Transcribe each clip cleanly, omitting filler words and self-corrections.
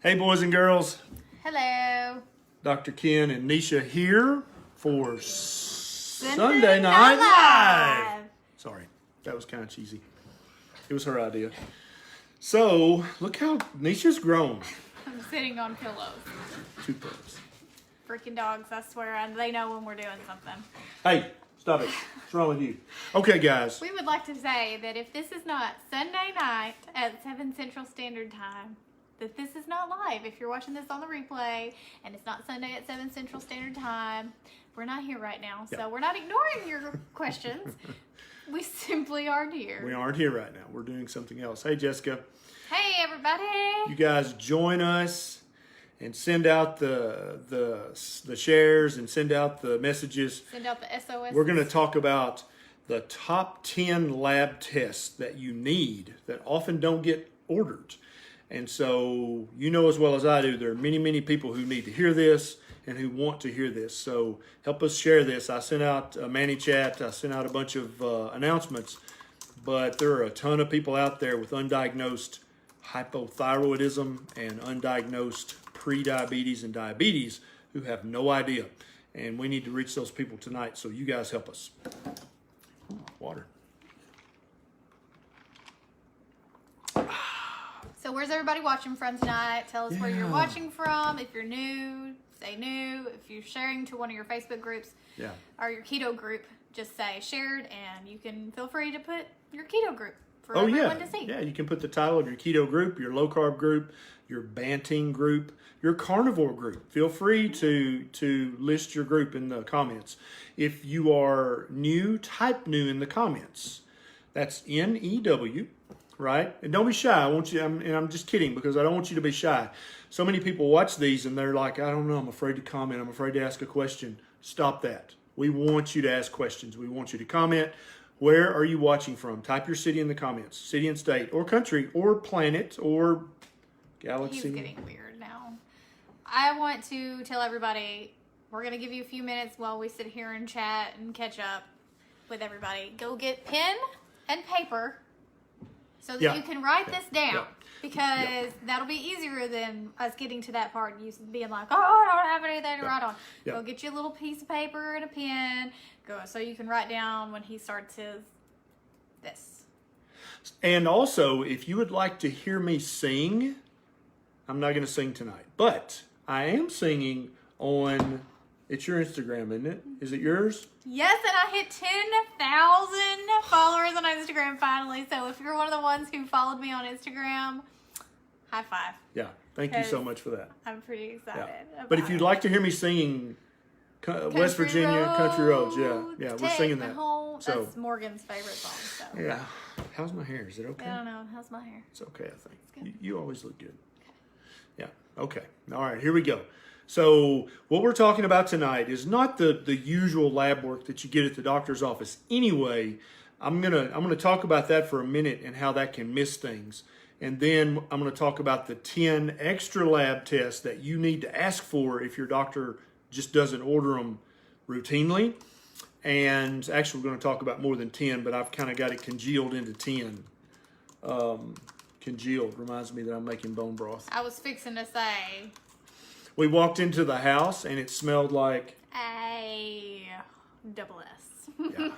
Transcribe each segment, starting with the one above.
Hey boys and girls, Hello. Dr. Ken and Neisha here for Sunday Night Live. Sorry, that was kind of cheesy. It was her idea. So, look how Neisha's grown. I'm sitting on pillows. 2 pillows. Freaking dogs, I swear, they know when we're doing something. Hey, stop it. What's wrong with you? Okay, guys. We would like to say that if this is not Sunday night at 7 Central Standard Time, that this is not live. If you're watching this on the replay and it's not Sunday at 7 Central Standard Time, we're not here right now. So we're not ignoring your questions. We simply aren't here. We aren't here right now. We're doing something else. Hey, Jessica. Hey, everybody. You guys join us and send out the shares and send out the messages. Send out the SOS. We're going to talk about the top 10 lab tests that you need that often don't get ordered. And so, you know as well as I do, there are many, many people who need to hear this and who want to hear this. So help us share this. I sent out a ManyChat. I sent out a bunch of announcements. But there are a ton of people out there with undiagnosed hypothyroidism and undiagnosed prediabetes and diabetes who have no idea. And we need to reach those people tonight. So you guys help us. Water. So where's everybody watching from tonight? Tell us where you're watching from. If you're new, say new. If you're sharing to one of your Facebook groups or your keto group, just say shared, and you can feel free to put your keto group for everyone to see. Yeah, you can put the title of your keto group, your low carb group, your banting group, your carnivore group. Feel free to list your group in the comments. If you are new, type new in the comments. That's NEW. Right? And don't be shy. I'm just kidding because I don't want you to be shy. So many people watch these and they're like, I don't know, I'm afraid to comment. I'm afraid to ask a question. Stop that. We want you to ask questions. We want you to comment. Where are you watching from? Type your city in the comments. City and state or country or planet or galaxy. He's getting weird now. I want to tell everybody, we're going to give you a few minutes while we sit here and chat and catch up with everybody. Go get pen and paper so that you can write this down, because that'll be easier than us getting to that part and you being like, oh, I don't have anything to write on. Go get you a little piece of paper and a pen, so you can write down when he starts this. And also, if you would like to hear me sing, I'm not going to sing tonight, but I am singing on, it's your Instagram, isn't it? Is it yours? Yes, and I hit 10,000 followers on Instagram finally. So if you're one of the ones who followed me on Instagram, high five. Yeah, thank you so much for that. I'm pretty excited. But if you'd like to hear me singing West Virginia Country Roads, we're singing that. That's Morgan's favorite song. So. Yeah. How's my hair? Is it okay? I don't know. How's my hair? It's okay, I think. You always look good. Yeah. Okay. All right. Here we go. So what we're talking about tonight is not the usual lab work that you get at the doctor's office. Anyway, I'm gonna talk about that for a minute and how that can miss things. And then I'm going to talk about the 10 extra lab tests that you need to ask for if your doctor just doesn't order them routinely. And actually, we're going to talk about more than 10, but I've kind of got it congealed into 10. Congealed reminds me that I'm making bone broth. I was fixing to say. We walked into the house and it smelled like a double S. Yeah,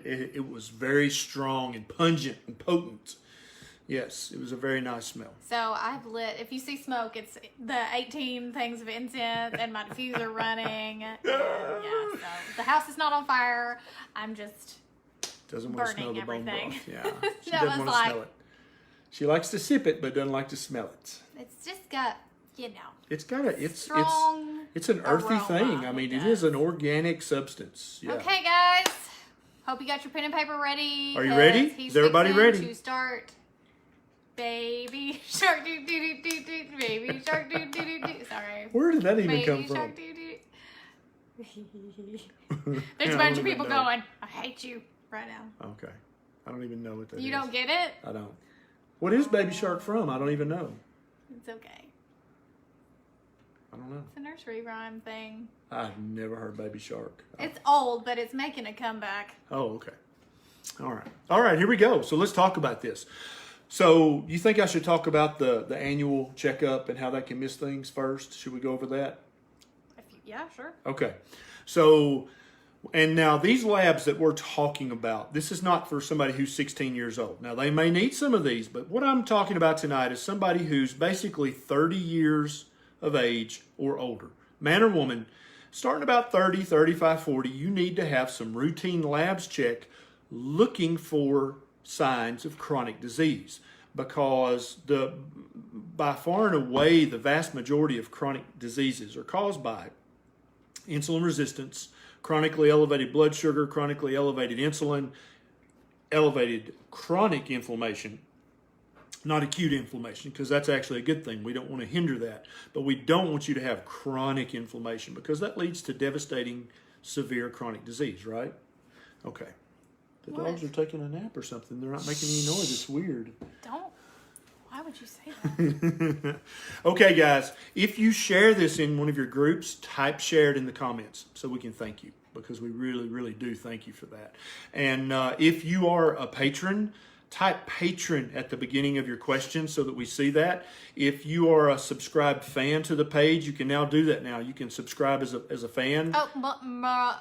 it was very strong and pungent and potent. Yes, it was a very nice smell. So I've lit, if you see smoke, it's the 18 things of incense and my diffuser running. So the house is not on fire. I'm just doesn't want to smell the everything. Bone broth. Yeah, she doesn't want to smell it. She likes to sip it, but doesn't like to smell it. It's just got, it's got a strong it's an earthy aroma. thing. I mean, it is an organic substance. Yeah. Okay, guys. Hope you got your pen and paper ready. Are you ready? Is everybody ready? To start. Baby shark doo doo doo doo doo. Baby shark doo doo doo doo. Sorry. Where did that even Baby come from? Shark doo doo. There's a bunch of people going, I hate you right now. Okay. I don't even know what that is. You don't get it? I don't. What is Baby Shark from? I don't even know. It's okay. I don't know. It's a nursery rhyme thing. I've never heard Baby Shark. It's old, but it's making a comeback. Oh, okay. All right. All right, here we go. So let's talk about this. So you think I should talk about the annual checkup and how that can miss things first? Should we go over that? Yeah, sure. Okay. So, and now these labs that we're talking about, this is not for somebody who's 16 years old. Now they may need some of these, but what I'm talking about tonight is somebody who's basically 30 years of age or older. Man or woman, starting about 30, 35, 40, you need to have some routine labs checked looking for signs of chronic disease, because by far and away the vast majority of chronic diseases are caused by insulin resistance, chronically elevated blood sugar, chronically elevated insulin, elevated chronic inflammation, not acute inflammation, because that's actually a good thing. We don't want to hinder that, but we don't want you to have chronic inflammation, because that leads to devastating, severe chronic disease, right? Okay. The dogs are taking a nap or something. They're not making any noise. It's weird. Don't. Why would you say that? Okay, guys. If you share this in one of your groups, type share it in the comments so we can thank you, because we really, really do thank you for that. And if you are a patron, type patron at the beginning of your question so that we see that. If you are a subscribed fan to the page, you can now do that now. You can subscribe as a fan. Oh,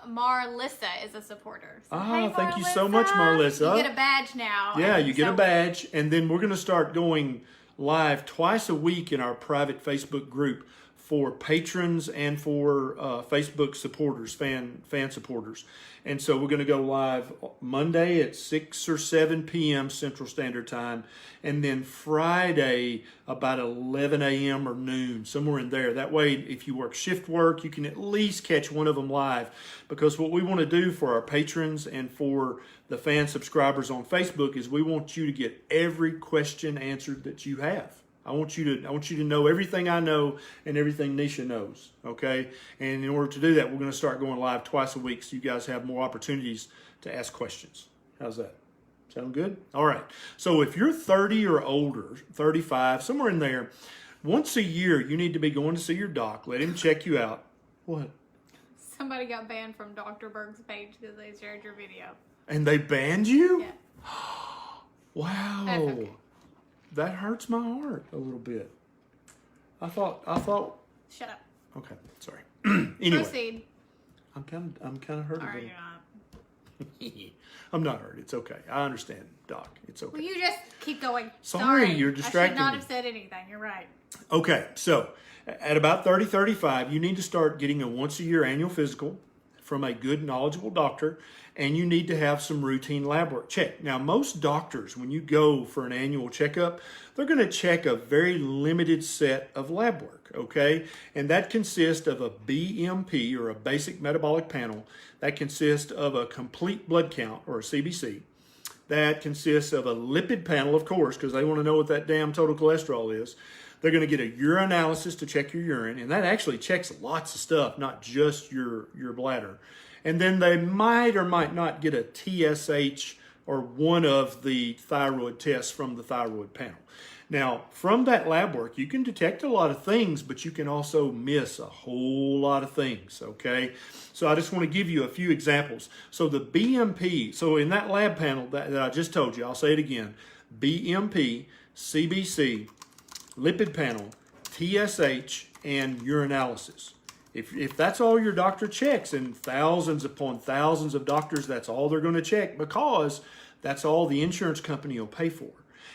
Marlissa is a supporter. So, hey, thank you so much, Marlissa. You get a badge now. Yeah, you get a badge. And then we're going to start going live twice a week in our private Facebook group for patrons and for Facebook supporters, fan supporters. And so we're going to go live Monday at 6 or 7 p.m. Central Standard Time, and then Friday about 11 a.m. or noon, somewhere in there. That way, if you work shift work, you can at least catch one of them live, because what we want to do for our patrons and for the fan subscribers on Facebook is we want you to get every question answered that you have. I want you to know everything I know and everything Neisha knows, okay? And in order to do that, we're going to start going live twice a week so you guys have more opportunities to ask questions. How's that? Sound good? All right. So if you're 30 or older, 35, somewhere in there, once a year you need to be going to see your doc. Let him check you out. What? Somebody got banned from Dr. Berg's page because they shared your video. And they banned you? Yeah. Wow. That's okay. That hurts my heart a little bit. I thought. Shut up. Okay, sorry. Anyway, Proceed. I'm kind of hurt. Are a you little. not? I'm not hurt. It's okay. I understand, Doc. It's okay. Well, you just keep going. Sorry, you're distracting I should not me. have said anything. You're right. Okay, so at about 30, 35, you need to start getting a once-a-year annual physical from a good, knowledgeable doctor, and you need to have some routine lab work checked. Now, most doctors, when you go for an annual checkup, they're going to check a very limited set of lab work, okay? And that consists of a BMP, or a basic metabolic panel. That consists of a complete blood count, or a CBC. That consists of a lipid panel, of course, because they want to know what that damn total cholesterol is. They're going to get a urinalysis to check your urine, and that actually checks lots of stuff, not just your bladder. And then they might or might not get a TSH, or one of the thyroid tests from the thyroid panel. Now, from that lab work, you can detect a lot of things, but you can also miss a whole lot of things, okay? So I just want to give you a few examples. So the BMP, so in that lab panel that I just told you, I'll say it again, BMP, CBC, lipid panel, TSH, and urinalysis. If that's all your doctor checks, and thousands upon thousands of doctors, that's all they're going to check, because that's all the insurance company will pay for.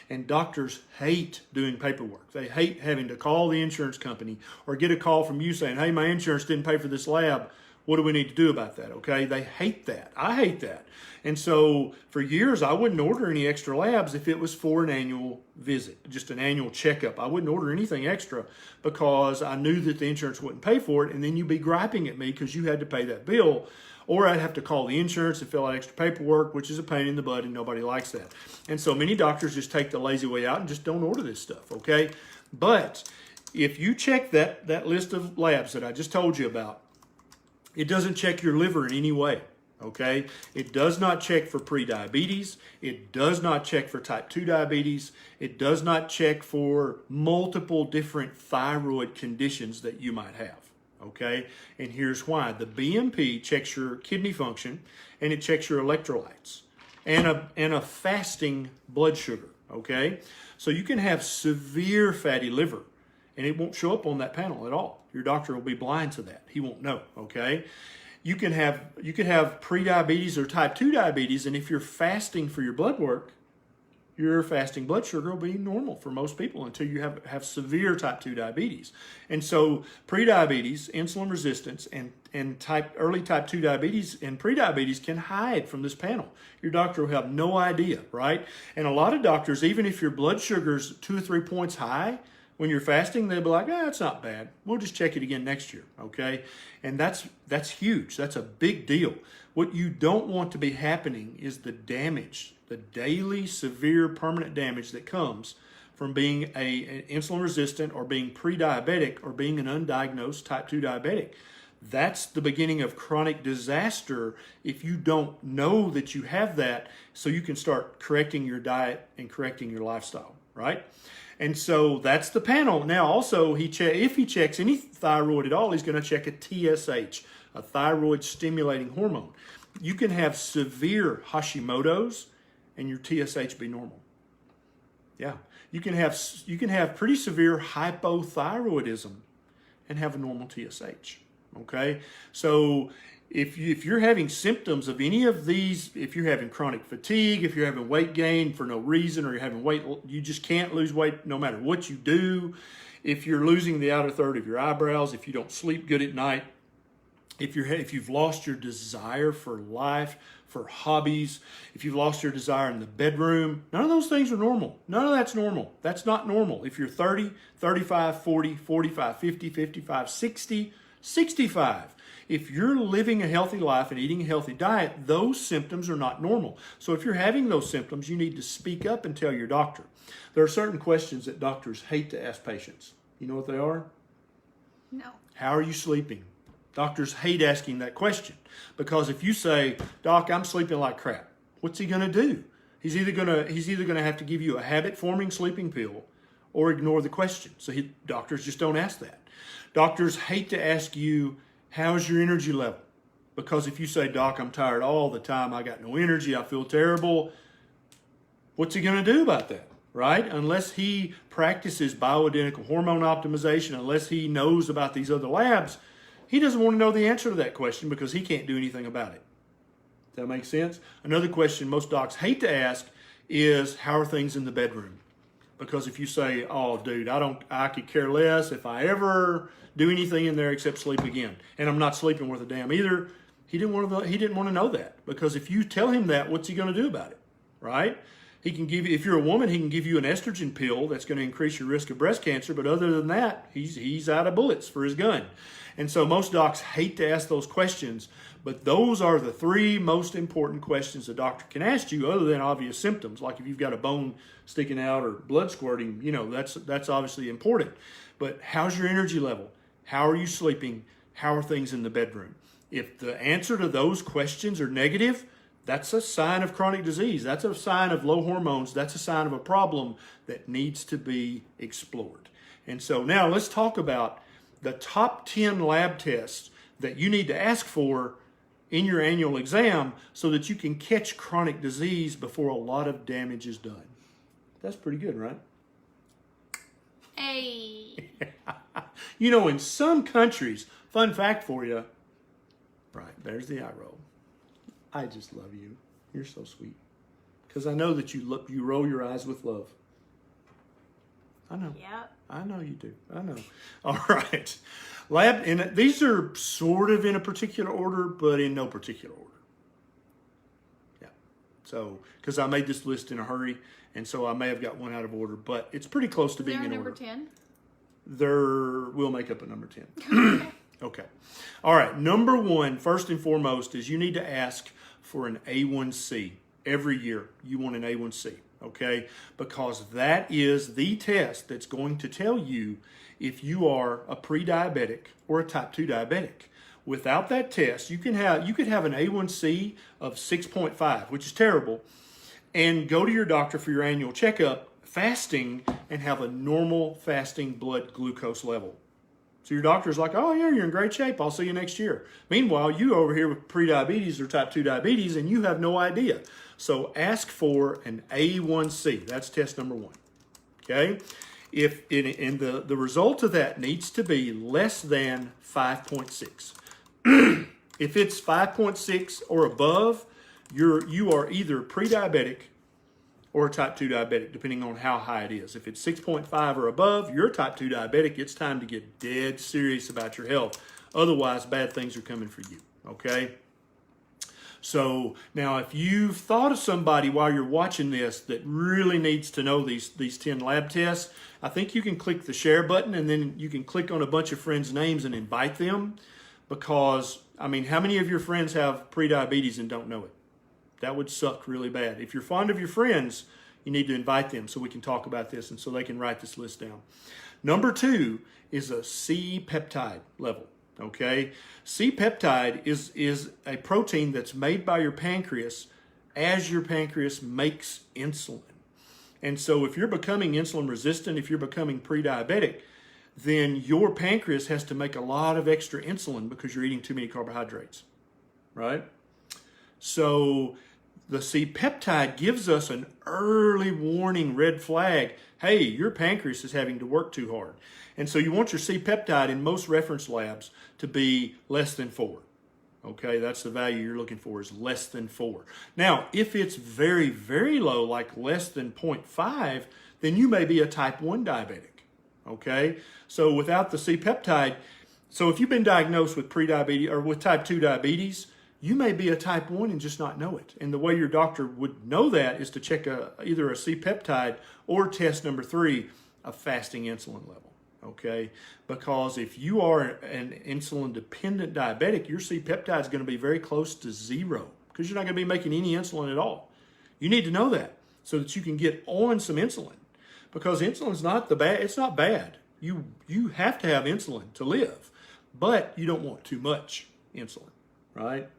And doctors hate doing paperwork. They hate having to call the insurance company or get a call from you saying, hey, my insurance didn't pay for this lab. What do we need to do about that? Okay, they hate that. I hate that. And so for years, I wouldn't order any extra labs if it was for an annual visit, just an annual checkup. I wouldn't order anything extra because I knew that the insurance wouldn't pay for it. And then you'd be griping at me because you had to pay that bill. Or I'd have to call the insurance and fill out extra paperwork, which is a pain in the butt, and nobody likes that. And so many doctors just take the lazy way out and just don't order this stuff, okay? But if you check that list of labs that I just told you about, it doesn't check your liver in any way, okay? It does not check for prediabetes. It does not check for type 2 diabetes. It does not check for multiple different thyroid conditions that you might have. Okay, and here's why. The BMP checks your kidney function, and it checks your electrolytes, and a fasting blood sugar. okay? So you can have severe fatty liver, and it won't show up on that panel at all. Your doctor will be blind to that. He won't know, okay? You could have prediabetes or type 2 diabetes, and if you're fasting for your blood work, your fasting blood sugar will be normal for most people until you have severe type 2 diabetes. And so prediabetes, insulin resistance, and early type 2 diabetes and prediabetes can hide from this panel. Your doctor will have no idea, right? And a lot of doctors, even if your blood sugar's 2 or 3 points high, when you're fasting, they'll be like, it's not bad. We'll just check it again next year, okay? And that's huge. That's a big deal. What you don't want to be happening is the damage, the daily severe permanent damage that comes from being an insulin resistant or being pre-diabetic or being an undiagnosed type 2 diabetic. That's the beginning of chronic disaster if you don't know that you have that, so you can start correcting your diet and correcting your lifestyle, right? And so that's the panel. Now also, if he checks any thyroid at all, he's going to check a TSH, a thyroid stimulating hormone. You can have severe Hashimoto's and your TSH be normal. Yeah. You can have pretty severe hypothyroidism and have a normal TSH. Okay? So if you're having symptoms of any of these, if you're having chronic fatigue, if you're having weight gain for no reason, or you're having you just can't lose weight no matter what you do, if you're losing the outer third of your eyebrows, if you don't sleep good at night, if you've lost your desire for life, for hobbies, if you've lost your desire in the bedroom, none of those things are normal. None of that's normal. That's not normal. If you're 30, 35, 40, 45, 50, 55, 60, 65, if you're living a healthy life and eating a healthy diet, those symptoms are not normal. So if you're having those symptoms, you need to speak up and tell your doctor. There are certain questions that doctors hate to ask patients. You know what they are? No. How are you sleeping? Doctors hate asking that question, because if you say, Doc, I'm sleeping like crap, what's he going to do? He's either going to have to give you a habit-forming sleeping pill or ignore the question. So doctors just don't ask that. Doctors hate to ask you, how's your energy level? Because if you say, Doc, I'm tired all the time, I got no energy, I feel terrible, what's he going to do about that, right? Unless he practices bioidentical hormone optimization, unless he knows about these other labs, he doesn't want to know the answer to that question because he can't do anything about it. Does that make sense? Another question most docs hate to ask is, how are things in the bedroom? Because if you say, oh, dude, I could care less if I ever do anything in there except sleep again, and I'm not sleeping worth a damn either, he didn't want to know that. Because if you tell him that, what's he going to do about it, right? He can give you, if you're a woman, he can give you an estrogen pill that's going to increase your risk of breast cancer, but other than that, he's out of bullets for his gun. And so most docs hate to ask those questions, but those are the 3 most important questions a doctor can ask you, other than obvious symptoms, like if you've got a bone sticking out or blood squirting, that's obviously important. But how's your energy level? How are you sleeping? How are things in the bedroom? If the answer to those questions are negative, that's a sign of chronic disease. That's a sign of low hormones. That's a sign of a problem that needs to be explored. And so now let's talk about the top 10 lab tests that you need to ask for in your annual exam so that you can catch chronic disease before a lot of damage is done. That's pretty good, right? Hey. In some countries, fun fact for you, right, there's the eye roll. I just love you. You're so sweet. Because I know that you roll your eyes with love. I know. Yep. I know you do. I know. All right. And these are sort of in a particular order, but in no particular order. Yeah. So, because I made this list in a hurry, and so I may have got one out of order, but it's pretty close to being in order. Is there a number 10? We'll make up a number 10. Okay. All right. Number 1, first and foremost, is you need to ask for an A1C. Every year, you want an A1C. Okay, because that is the test that's going to tell you if you are a pre-diabetic or a type 2 diabetic. Without that test, you could have an A1C of 6.5, which is terrible, and go to your doctor for your annual checkup fasting and have a normal fasting blood glucose level. So your doctor's like, oh yeah, you're in great shape, I'll see you next year. Meanwhile, you over here with pre-diabetes or type 2 diabetes and you have no idea. So ask for an A1C. That's test number 1. Okay? And the result of that needs to be less than 5.6. If it's 5.6 or above, you are either pre-diabetic or a type 2 diabetic, depending on how high it is. If it's 6.5 or above, you're a type 2 diabetic. It's time to get dead serious about your health. Otherwise, bad things are coming for you, okay? So now if you've thought of somebody while you're watching this that really needs to know these 10 lab tests, I think you can click the share button and then you can click on a bunch of friends' names and invite them, because, I mean, how many of your friends have prediabetes and don't know it? That would suck really bad. If you're fond of your friends, you need to invite them so we can talk about this and so they can write this list down. Number 2 is a C-peptide level, okay? C-peptide is a protein that's made by your pancreas as your pancreas makes insulin. And so if you're becoming insulin resistant, if you're becoming pre-diabetic, then your pancreas has to make a lot of extra insulin because you're eating too many carbohydrates, right? So the C-peptide gives us an early warning red flag. Hey, your pancreas is having to work too hard. And so you want your C-peptide in most reference labs to be less than 4. Okay, that's the value you're looking for, is less than 4. Now, if it's very, very low, like less than 0.5, then you may be a type 1 diabetic. Okay, so without the C-peptide, so if you've been diagnosed with prediabetes or with type 2 diabetes, you may be a type 1 and just not know it. And the way your doctor would know that is to check either a C-peptide or test number 3, a fasting insulin level. Okay, because if you are an insulin-dependent diabetic, your C-peptide is going to be very close to 0 because you're not going to be making any insulin at all. You need to know that so that you can get on some insulin, because insulin's not it's not bad. You have to have insulin to live, but you don't want too much insulin, right?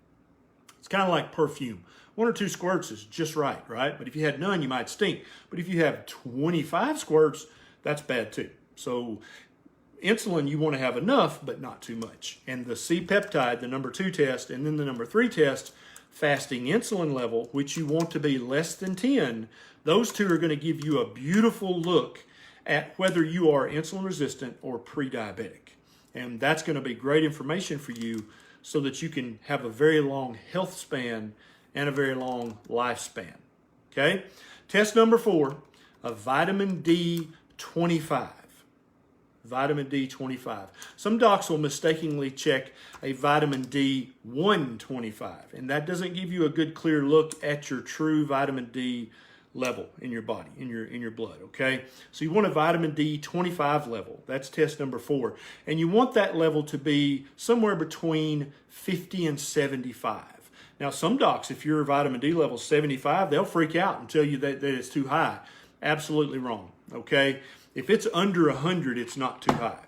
It's kind of like perfume. 1 or 2 squirts is just right? But if you had none, you might stink. But if you have 25 squirts, that's bad too. So insulin, you want to have enough, but not too much. And the C-peptide, the number 2 test, and then the number 3 test, fasting insulin level, which you want to be less than 10, those 2 are going to give you a beautiful look at whether you are insulin resistant or pre-diabetic. And that's going to be great information for you so that you can have a very long health span and a very long lifespan. Okay? Test number 4, a vitamin D25. Vitamin D25. Some docs will mistakenly check a vitamin D125, and that doesn't give you a good clear look at your true vitamin D level in your body, in your blood, okay? So you want a vitamin D25 level. That's test number 4. And you want that level to be somewhere between 50 and 75. Now, some docs, if your vitamin D level is 75, they'll freak out and tell you that it's too high. Absolutely wrong, okay? If it's under 100, it's not too high.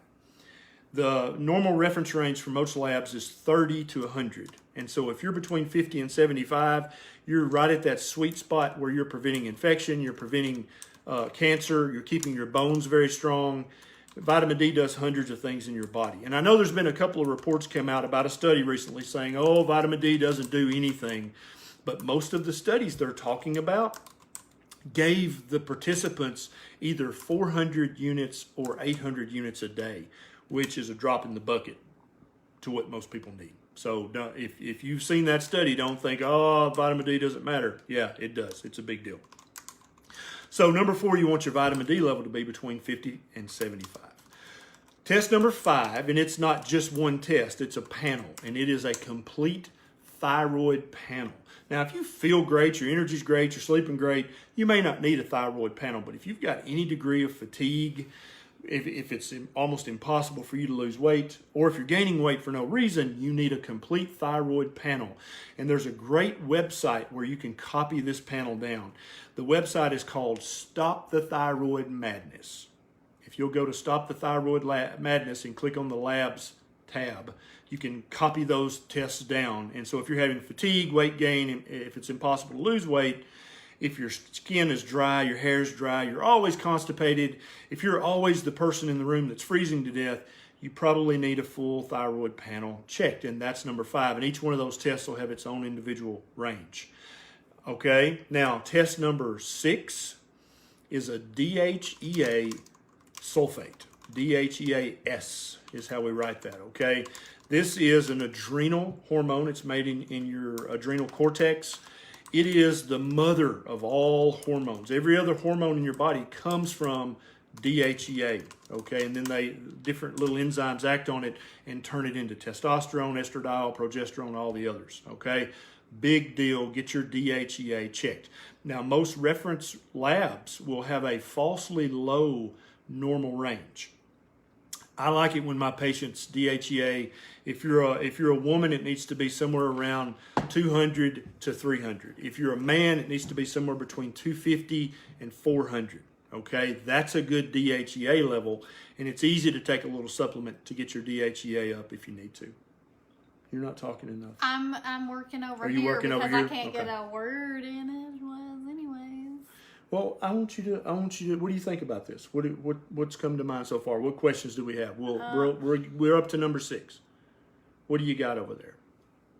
The normal reference range for most labs is 30 to 100. And so if you're between 50 and 75, you're right at that sweet spot where you're preventing infection, you're preventing cancer, you're keeping your bones very strong. Vitamin D does hundreds of things in your body. And I know there's been a couple of reports come out about a study recently saying, oh, vitamin D doesn't do anything. But most of the studies they're talking about gave the participants either 400 units or 800 units a day, which is a drop in the bucket to what most people need. So if you've seen that study, don't think, oh, vitamin D doesn't matter. Yeah, it does. It's a big deal. So number 4, you want your vitamin D level to be between 50 and 75. Test number 5, and it's not just one test, it's a panel, and it is a complete thyroid panel. Now, if you feel great, your energy's great, you're sleeping great, you may not need a thyroid panel, but if you've got any degree of fatigue, if it's almost impossible for you to lose weight, or if you're gaining weight for no reason, you need a complete thyroid panel. And there's a great website where you can copy this panel down. The website is called Stop the Thyroid Madness. If you'll go to Stop the Thyroid Madness and click on the Labs tab, you can copy those tests down. And so if you're having fatigue, weight gain, if it's impossible to lose weight, if your skin is dry, your hair is dry, you're always constipated, if you're always the person in the room that's freezing to death, you probably need a full thyroid panel checked, and that's number 5. And each one of those tests will have its own individual range. Okay, now test number 6 is a DHEA sulfate. DHEAS is how we write that, okay? This is an adrenal hormone. It's made in your adrenal cortex. It is the mother of all hormones. Every other hormone in your body comes from DHEA, okay? And then different little enzymes act on it and turn it into testosterone, estradiol, progesterone, all the others, okay? Big deal. Get your DHEA checked. Now, most reference labs will have a falsely low normal range. I like it when my patients DHEA, if you're a woman, it needs to be somewhere around 200 to 300. If you're a man, it needs to be somewhere between 250 and 400. Okay, that's a good DHEA level, and it's easy to take a little supplement to get your DHEA up if you need to. You're not talking enough. I'm working over Are you here working because over here? I can't Okay. get a word in it. Anyways. Well, I want you to. What do you think about this? What's come to mind so far? What questions do we have? We're up to number 6. What do you got over there?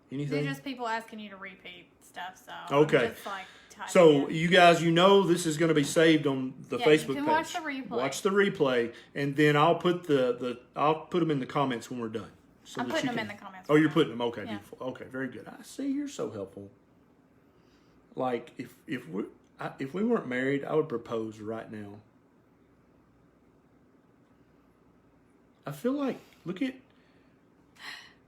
Anything? They're just people asking you to repeat stuff. So Okay. I'm just like typing So in. you guys, this is going to be saved on the Facebook you can page. watch the replay. Watch the replay, and then I'll put I'll put them in the comments when we're done. So I'm that putting you them can- in the comments. Oh, you're putting them. Okay, Yeah. beautiful. Okay, very good. I see. You're so helpful. Like if we weren't married, I would propose right now. I feel like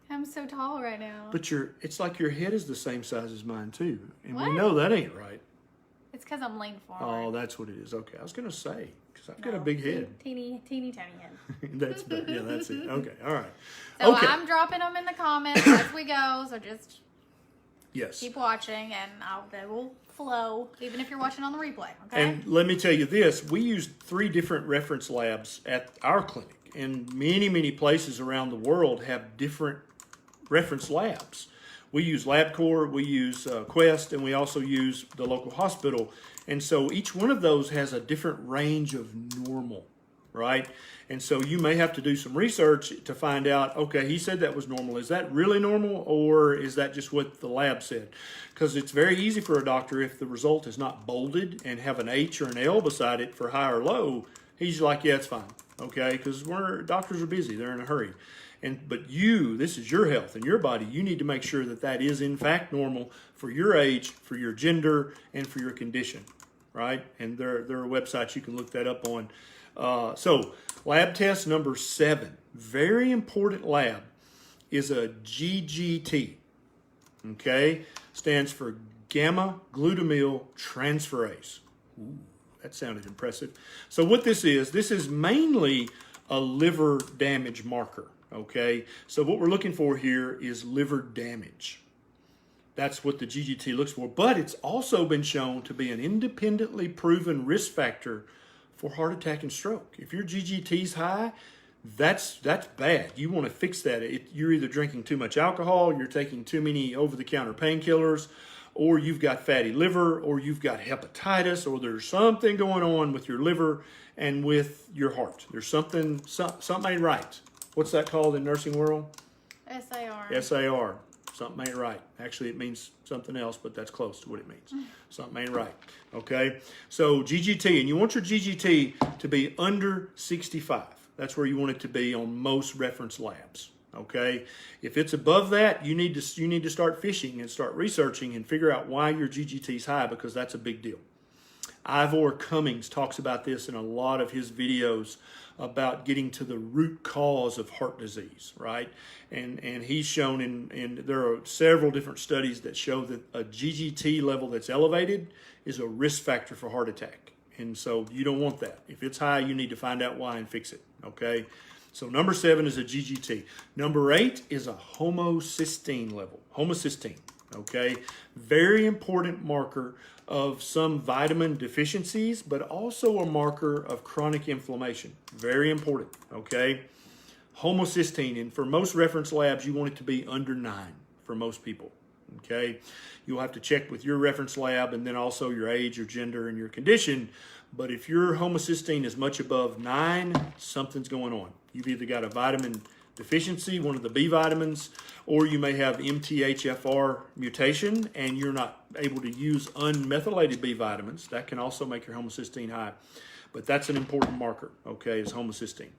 I'm so tall right now. but it's like your head is the same size as mine too, and we What? know that ain't right. It's because I'm lean forward. Oh, that's what it is. Okay, I was gonna say because I've got a big head. Teeny, tiny head. That's better. Yeah, that's it. Okay, all right. So Okay. I'm dropping them in the comments as we go. So just Yes. keep watching, and they will flow, even if you're watching on the replay. Okay. And let me tell you this: we used 3 different reference labs at our clinic, and many places around the world have different reference labs. We use LabCorp, we use Quest, and we also use the local hospital. And so each one of those has a different range of normal, right? And so you may have to do some research to find out, okay, he said that was normal. Is that really normal, or is that just what the lab said? Because it's very easy for a doctor, if the result is not bolded and have an H or an L beside it for high or low, he's like, yeah, it's fine, okay? Because doctors are busy, they're in a hurry. But this is your health and your body. You need to make sure that is in fact normal for your age, for your gender, and for your condition, right? And there are websites you can look that up on. So lab test number 7, very important lab, is a GGT, okay? Stands for gamma glutamyl transferase. Ooh, that sounded impressive. So what this is mainly a liver damage marker. Okay, so what we're looking for here is liver damage. That's what the GGT looks for, but it's also been shown to be an independently proven risk factor for heart attack and stroke. If your GGT's high, that's bad. You want to fix that. You're either drinking too much alcohol, you're taking too many over-the-counter painkillers, or you've got fatty liver, or you've got hepatitis, or there's something going on with your liver and with your heart. There's something ain't right. What's that called in nursing world? SAR. SAR. Something ain't right. Actually, it means something else, but that's close to what it means. Something ain't right. Okay? So GGT, and you want your GGT to be under 65. That's where you want it to be on most reference labs. Okay? If it's above that, you need to start fishing and start researching and figure out why your GGT is high, because that's a big deal. Ivor Cummings talks about this in a lot of his videos about getting to the root cause of heart disease, right? And he's shown and there are several different studies that show that a GGT level that's elevated is a risk factor for heart attack. And so you don't want that. If it's high, you need to find out why and fix it, okay? So number 7 is a GGT. Number 8 is a homocysteine level. Homocysteine, okay? Very important marker of some vitamin deficiencies, but also a marker of chronic inflammation. Very important, okay? Homocysteine, and for most reference labs, you want it to be under 9 for most people, okay? You'll have to check with your reference lab and then also your age, your gender, and your condition. But if your homocysteine is much above 9, something's going on. You've either got a vitamin deficiency, one of the B vitamins, or you may have MTHFR mutation and you're not able to use unmethylated B vitamins. That can also make your homocysteine high. But that's an important marker, okay, is homocysteine.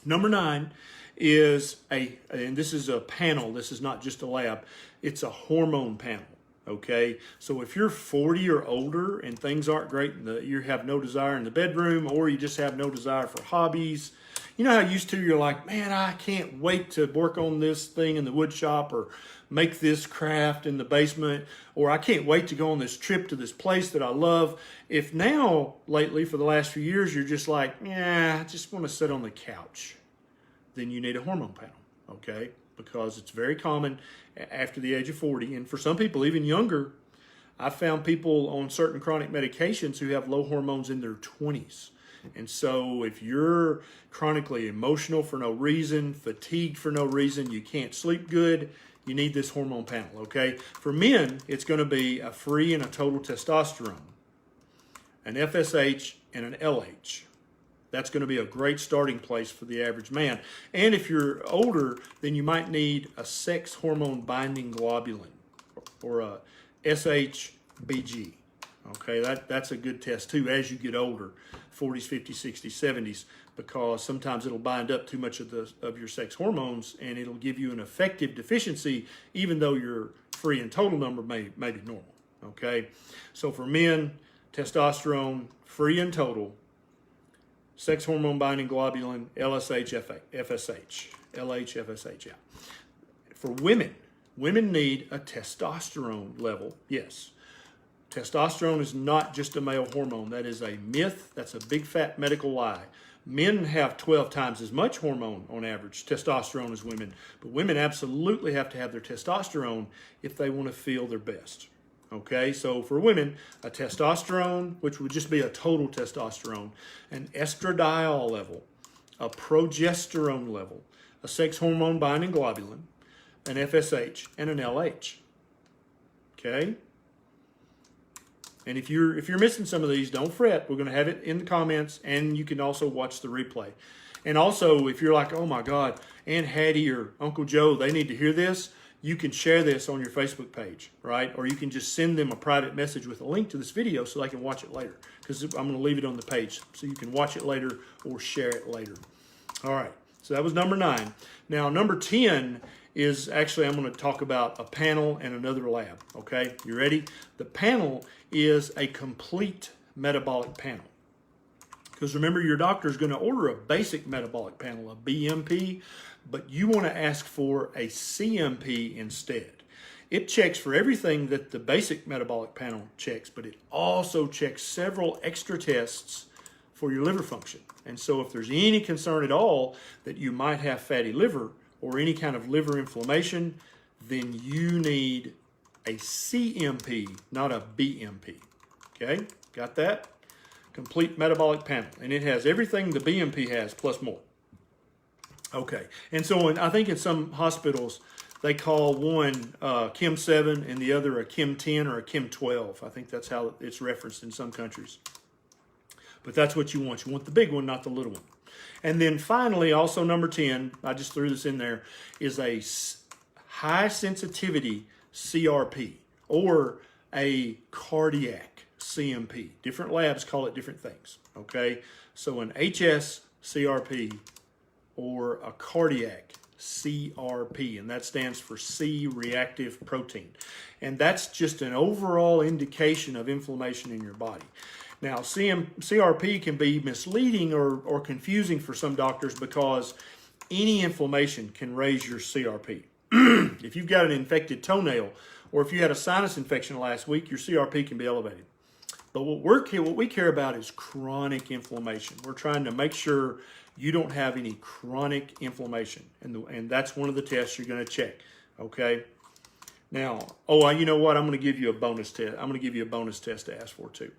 Number 9 is and this is a panel, this is not just a lab, it's a hormone panel, okay? So if you're 40 or older and things aren't great, you have no desire in the bedroom, or you just have no desire for hobbies, you know how used to you're like, man, I can't wait to work on this thing in the wood shop or make this craft in the basement, or I can't wait to go on this trip to this place that I love. If now, lately, for the last few years, you're just like, yeah, I just want to sit on the couch, then you need a hormone panel, okay? Because it's very common after the age of 40. And for some people, even younger, I've found people on certain chronic medications who have low hormones in their 20s. And so if you're chronically emotional for no reason, fatigued for no reason, you can't sleep good, you need this hormone panel, okay? For men, it's going to be a free and a total testosterone, an FSH, and an LH. That's going to be a great starting place for the average man. And if you're older, then you might need a sex hormone binding globulin, or a SHBG. Okay, that's a good test too as you get older, 40s, 50s, 60s, 70s, because sometimes it'll bind up too much of your sex hormones and it'll give you an effective deficiency even though your free and total number may be normal. Okay, so for men, testosterone, free and total, sex hormone binding globulin, LSH, FSH, LH, FSH, yeah. For women need a testosterone level, yes. Testosterone is not just a male hormone. That is a myth. That's a big fat medical lie. Men have 12 times as much hormone on average, testosterone, as women. But women absolutely have to have their testosterone if they want to feel their best. Okay, so for women, a testosterone, which would just be a total testosterone, an estradiol level, a progesterone level, a sex hormone binding globulin, an FSH, and an LH. Okay? And if you're missing some of these, don't fret. We're going to have it in the comments, and you can also watch the replay. And also, if you're like, oh my God, Aunt Hattie or Uncle Joe, they need to hear this, you can share this on your Facebook page, right? Or you can just send them a private message with a link to this video so they can watch it later, because I'm going to leave it on the page so you can watch it later or share it later. All right, so that was number 9. Now, number 10 is actually, I'm going to talk about a panel and another lab, okay? You ready? The panel is a complete metabolic panel. Because remember, your doctor is going to order a basic metabolic panel, a BMP, but you want to ask for a CMP instead. It checks for everything that the basic metabolic panel checks, but it also checks several extra tests for your liver function. And so if there's any concern at all that you might have fatty liver or any kind of liver inflammation, then you need a CMP, not a BMP. Okay, got that? Complete metabolic panel. And it has everything the BMP has plus more. Okay, and so I think in some hospitals, they call one Chem 7 and the other a Chem 10 or a Chem 12. I think that's how it's referenced in some countries. But that's what you want. You want the big one, not the little one. And then finally, also number 10, I just threw this in there, is a high sensitivity CRP or a cardiac CMP. Different labs call it different things, okay? So an HS CRP or a cardiac CRP, and that stands for C-reactive protein. And that's just an overall indication of inflammation in your body. Now, CRP can be misleading or confusing for some doctors because any inflammation can raise your CRP. If you've got an infected toenail or if you had a sinus infection last week, your CRP can be elevated. But what we care about is chronic inflammation. We're trying to make sure you don't have any chronic inflammation, and that's one of the tests you're going to check, okay? Now, you know what? I'm going to give you a bonus test. I'm going to give you a bonus test to ask for too.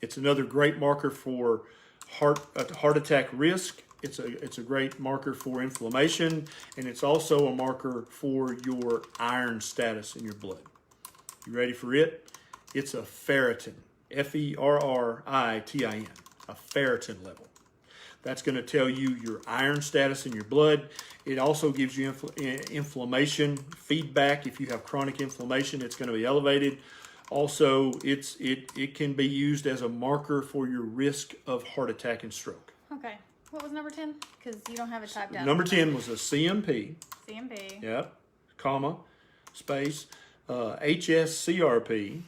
It's another great marker for heart attack risk. It's a great marker for inflammation, and it's also a marker for your iron status in your blood. You ready for it? It's a ferritin, Ferritin, a ferritin level. That's going to tell you your iron status in your blood. It also gives you inflammation feedback. If you have chronic inflammation, it's going to be elevated. Also, it can be used as a marker for your risk of heart attack and stroke. Okay. What was number 10? Because you don't have it typed out. Number 10 was a CMP. CMP. Yep. Comma, space, HSCRP.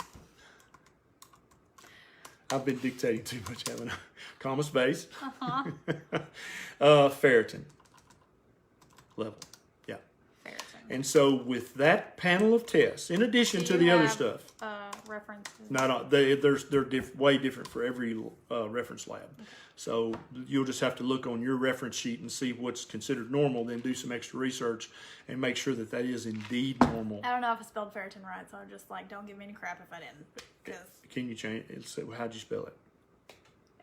I've been dictating too much, haven't I? Comma, space. Ferritin level. Yeah. Ferritin. And so with that panel of tests, in addition to the other stuff, references. not all, they're way different for every reference lab. Okay. So you'll just have to look on your reference sheet and see what's considered normal, then do some extra research and make sure that that is indeed normal. I don't know if I spelled ferritin right, so I'm just like, don't give me any crap if I didn't. Can you change it? So how'd you spell it?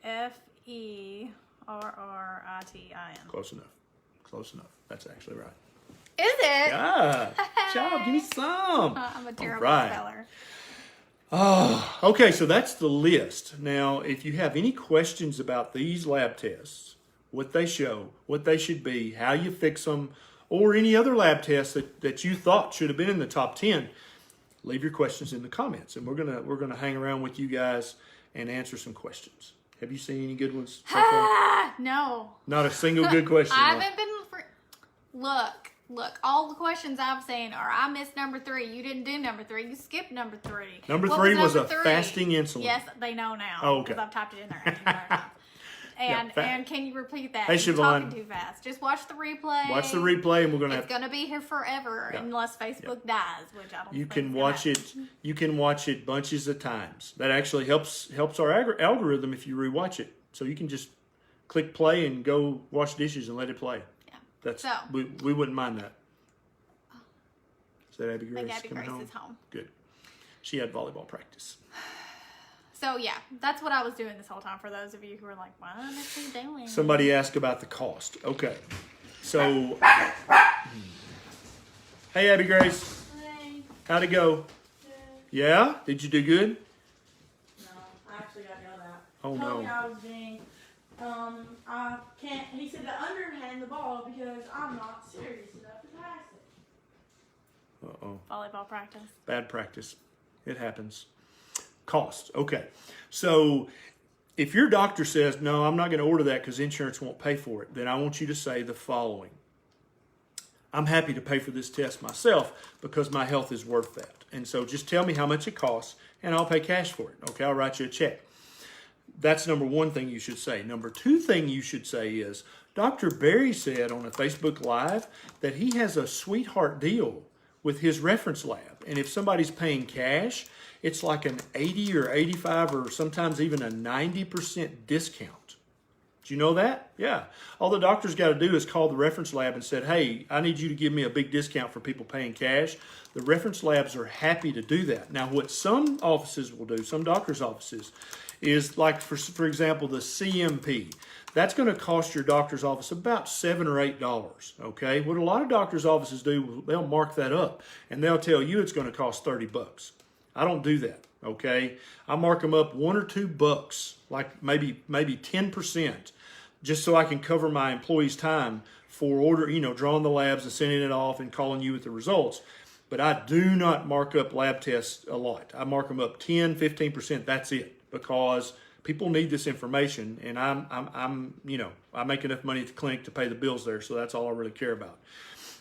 Ferritin. Close enough. Close enough. That's actually right. Is it? Yeah. Job. Give me some. I'm a terrible speller. Oh, okay. So that's the list. Now, if you have any questions about these lab tests, what they show, what they should be, how you fix them, or any other lab tests that you thought should have been in the top 10, leave your questions in the comments, and we're gonna hang around with you guys and answer some questions. Have you seen any good ones so far? No. Not a single good question. I haven't been. Look. All the questions I've seen are I missed number 3. You didn't do number 3. You skipped number 3. Number 3 was a fasting insulin. Yes, they know now. Oh, okay. Because I've typed it in there 18 times. And can you repeat that? Hey, You're talking too fast. Just watch the replay. Watch the replay, and we're gonna. It's gonna be here forever unless Facebook dies, which I don't. You think can watch it. You can watch it bunches of times. That actually helps our algorithm if you rewatch it. So you can just click play and go wash dishes and let it play. Yeah. That's so, we wouldn't mind that. Is that Abby Grace? Abby Grace is home. Good. She had volleyball practice. So yeah, that's what I was doing this whole time. For those of you who are like, "What is he doing?" Somebody asked about the cost. Okay, so hey, Abby Grace. Hey. How'd it go? Good. Yeah. Did you do good? No, I actually got yelled at. Oh Told me no. I was being, I can't. He said to underhand the ball because I'm not serious enough to pass it. Uh-oh. Volleyball practice. Bad practice. It happens. Cost. Okay. So if your doctor says, no, I'm not going to order that because insurance won't pay for it, then I want you to say the following. I'm happy to pay for this test myself because my health is worth that. And so just tell me how much it costs and I'll pay cash for it. Okay, I'll write you a check. That's number 1 thing you should say. Number 2 thing you should say is, Dr. Berry said on a Facebook Live that he has a sweetheart deal with his reference lab. And if somebody's paying cash, it's like an 80 or 85 or sometimes even a 90% discount. Do you know that? Yeah. All the doctor's got to do is call the reference lab and said, hey, I need you to give me a big discount for people paying cash. The reference labs are happy to do that. Now, what some offices will do, some doctor's offices, is like, for example, the CMP. That's going to cost your doctor's office about $7 or $8, okay? What a lot of doctor's offices do, they'll mark that up, and they'll tell you it's going to cost $30. I don't do that, okay? I mark them up $1 or $2, like maybe 10%, just so I can cover my employees' time for drawing the labs and sending it off and calling you with the results. But I do not mark up lab tests a lot. I mark them up 10, 15%, that's it, because people need this information, and I make enough money at the clinic to pay the bills there, so that's all I really care about.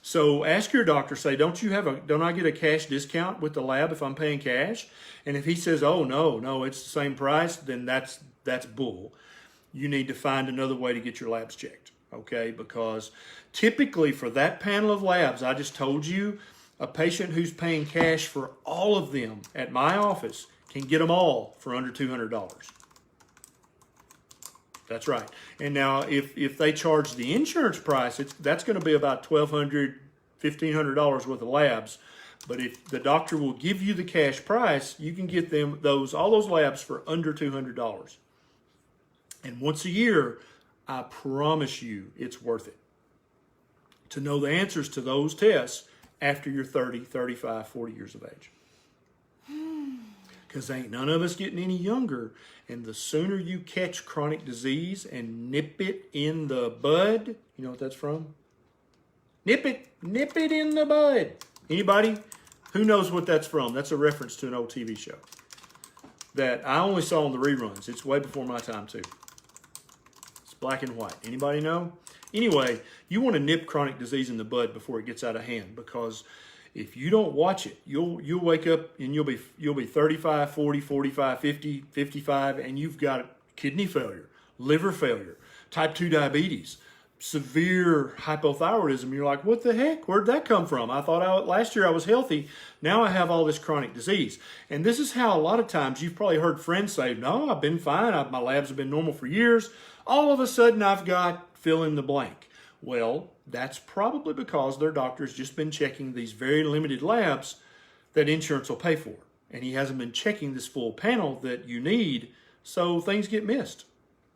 So ask your doctor, say, don't I get a cash discount with the lab if I'm paying cash? And if he says, oh, no, it's the same price, then that's bull. You need to find another way to get your labs checked, okay? Because typically for that panel of labs, I just told you, a patient who's paying cash for all of them at my office can get them all for under $200. That's right. And now if they charge the insurance price, that's going to be about $1,200, $1,500 worth of labs. But if the doctor will give you the cash price, you can get all those labs for under $200. And once a year, I promise you it's worth it to know the answers to those tests after you're 30, 35, 40 years of age. Because ain't none of us getting any younger. And the sooner you catch chronic disease and nip it in the bud, you know what that's from? Nip it in the bud. Anybody? Who knows what that's from? That's a reference to an old TV show that I only saw on the reruns. It's way before my time too. It's black and white. Anybody know? Anyway, you want to nip chronic disease in the bud before it gets out of hand, because if you don't watch it, you'll wake up and you'll be 35, 40, 45, 50, 55, and you've got kidney failure, liver failure, type 2 diabetes, severe hypothyroidism. You're like, what the heck? Where'd that come from? I thought last year I was healthy. Now I have all this chronic disease. And this is how a lot of times you've probably heard friends say, no, I've been fine. My labs have been normal for years. All of a sudden I've got fill in the blank. Well, that's probably because their doctor's just been checking these very limited labs that insurance will pay for. And he hasn't been checking this full panel that you need, so things get missed,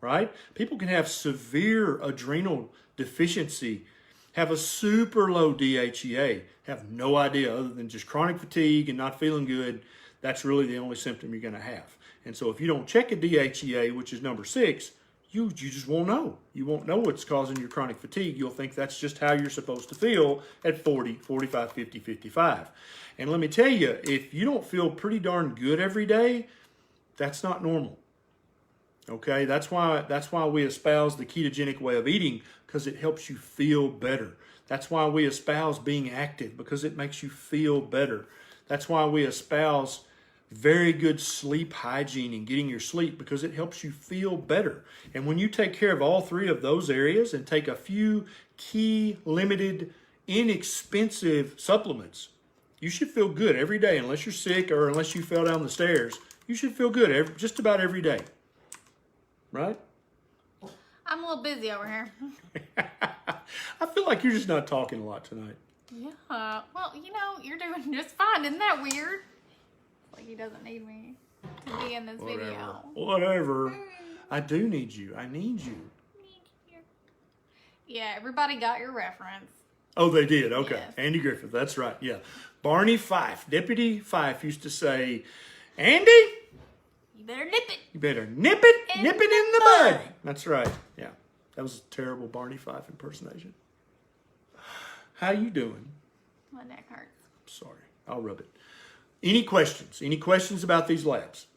right? People can have severe adrenal deficiency, have a super low DHEA, have no idea other than just chronic fatigue and not feeling good. That's really the only symptom you're going to have. And so if you don't check a DHEA, which is number 6, you just won't know. You won't know what's causing your chronic fatigue. You'll think that's just how you're supposed to feel at 40, 45, 50, 55. And let me tell you, if you don't feel pretty darn good every day, that's not normal. Okay, that's why we espouse the ketogenic way of eating, because it helps you feel better. That's why we espouse being active, because it makes you feel better. That's why we espouse very good sleep hygiene and getting your sleep, because it helps you feel better. And when you take care of all 3 of those areas and take a few key, limited, inexpensive supplements, you should feel good every day. Unless you're sick or unless you fell down the stairs, you should feel good just about every day. Right? I'm a little busy over here. I feel like you're just not talking a lot tonight. Yeah. Well, you're doing just fine. Isn't that weird? Like he doesn't need me to be in this video. Whatever. I do need you. I need you. Yeah, everybody got your reference. Oh, they did. Okay. Yes. Andy Griffith. That's right. Yeah. Barney Fife, Deputy Fife, used to say, Andy, You better nip it. you better nip it in the bud. That's right. Yeah. That was a terrible Barney Fife impersonation. How you doing? My neck hurts. Sorry. I'll rub it. Any questions? Any questions about these labs?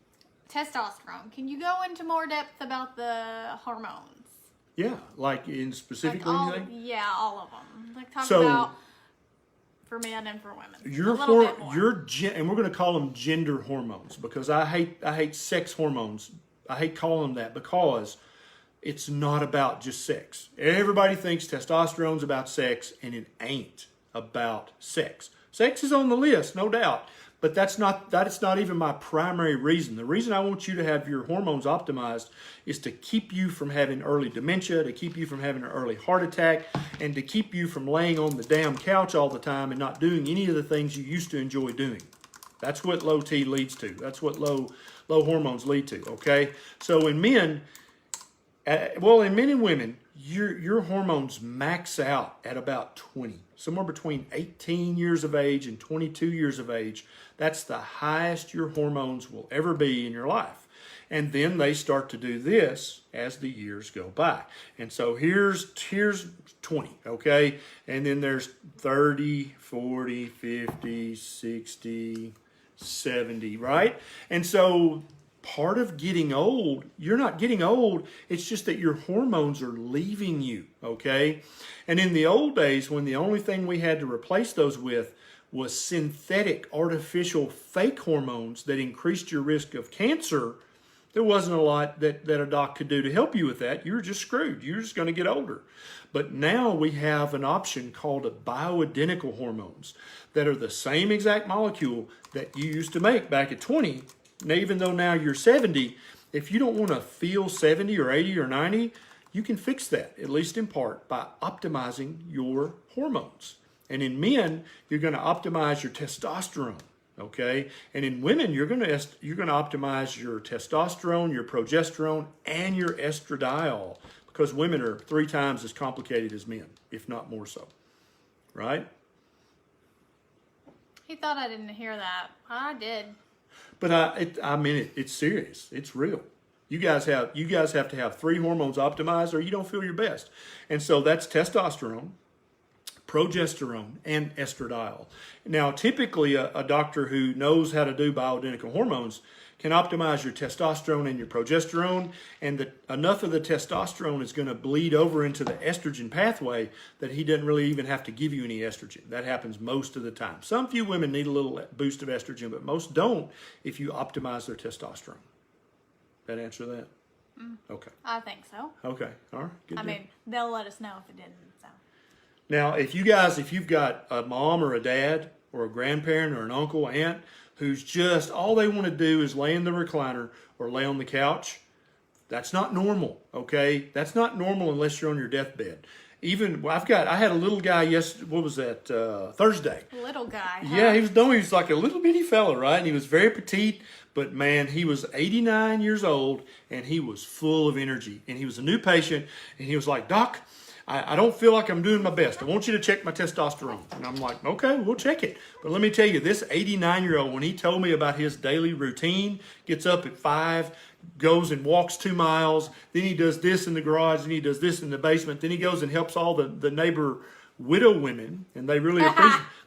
Testosterone. Can you go into more depth about the hormones? Yeah. Like in specifically anything? Yeah, all of them. Like talk So, about for men and for women. Your and we're going to call them gender hormones, because I hate sex hormones. I hate calling them that, because it's not about just sex. Everybody thinks testosterone's about sex, and it ain't about sex. Sex is on the list, no doubt, but that is not even my primary reason. The reason I want you to have your hormones optimized is to keep you from having early dementia, to keep you from having an early heart attack, and to keep you from laying on the damn couch all the time and not doing any of the things you used to enjoy doing. That's what low T leads to. That's what low hormones lead to, okay? So in men, in men and women, your hormones max out at about 20. Somewhere between 18 years of age and 22 years of age. That's the highest your hormones will ever be in your life. And then they start to do this as the years go by. And so here's 20, okay? And then there's 30, 40, 50, 60, 70, right? And so part of getting old, you're not getting old, it's just that your hormones are leaving you, okay? And in the old days, when the only thing we had to replace those with was synthetic, artificial, fake hormones that increased your risk of cancer, there wasn't a lot that a doc could do to help you with that. You were just screwed. You're just going to get older. But now we have an option called bioidentical hormones that are the same exact molecule that you used to make back at 20. Now, even though now you're 70, if you don't want to feel 70 or 80 or 90, you can fix that, at least in part, by optimizing your hormones. And in men, you're going to optimize your testosterone, okay? And in women, you're going to optimize your testosterone, your progesterone, and your estradiol, because women are 3 times as complicated as men, if not more so, right? He thought I didn't hear that. I did. But I mean, it's serious. It's real. You guys have to have 3 hormones optimized, or you don't feel your best. And so that's testosterone, progesterone, and estradiol. Now, typically, a doctor who knows how to do bioidentical hormones can optimize your testosterone and your progesterone, and enough of the testosterone is going to bleed over into the estrogen pathway that he doesn't really even have to give you any estrogen. That happens most of the time. Some few women need a little boost of estrogen, but most don't if you optimize their testosterone. That answer that? Okay. I think so. Okay. All right. Good I deal. mean, they'll let us know if it didn't. So. Now, if you've got a mom or a dad or a grandparent or an uncle, aunt, who's just, all they want to do is lay in the recliner or lay on the couch, that's not normal, okay? That's not normal unless you're on your deathbed. I had a little guy Thursday. Little guy. Huh? Yeah, he was like a little bitty fella, right? And he was very petite, but man, he was 89 years old and he was full of energy. And he was a new patient and he was like, Doc, I don't feel like I'm doing my best. I want you to check my testosterone. And I'm like, okay, we'll check it. But let me tell you, this 89-year-old, when he told me about his daily routine, gets up at 5, goes and walks 2 miles, then he does this in the garage, then he does this in the basement, then he goes and helps all the neighbor widow women, and they really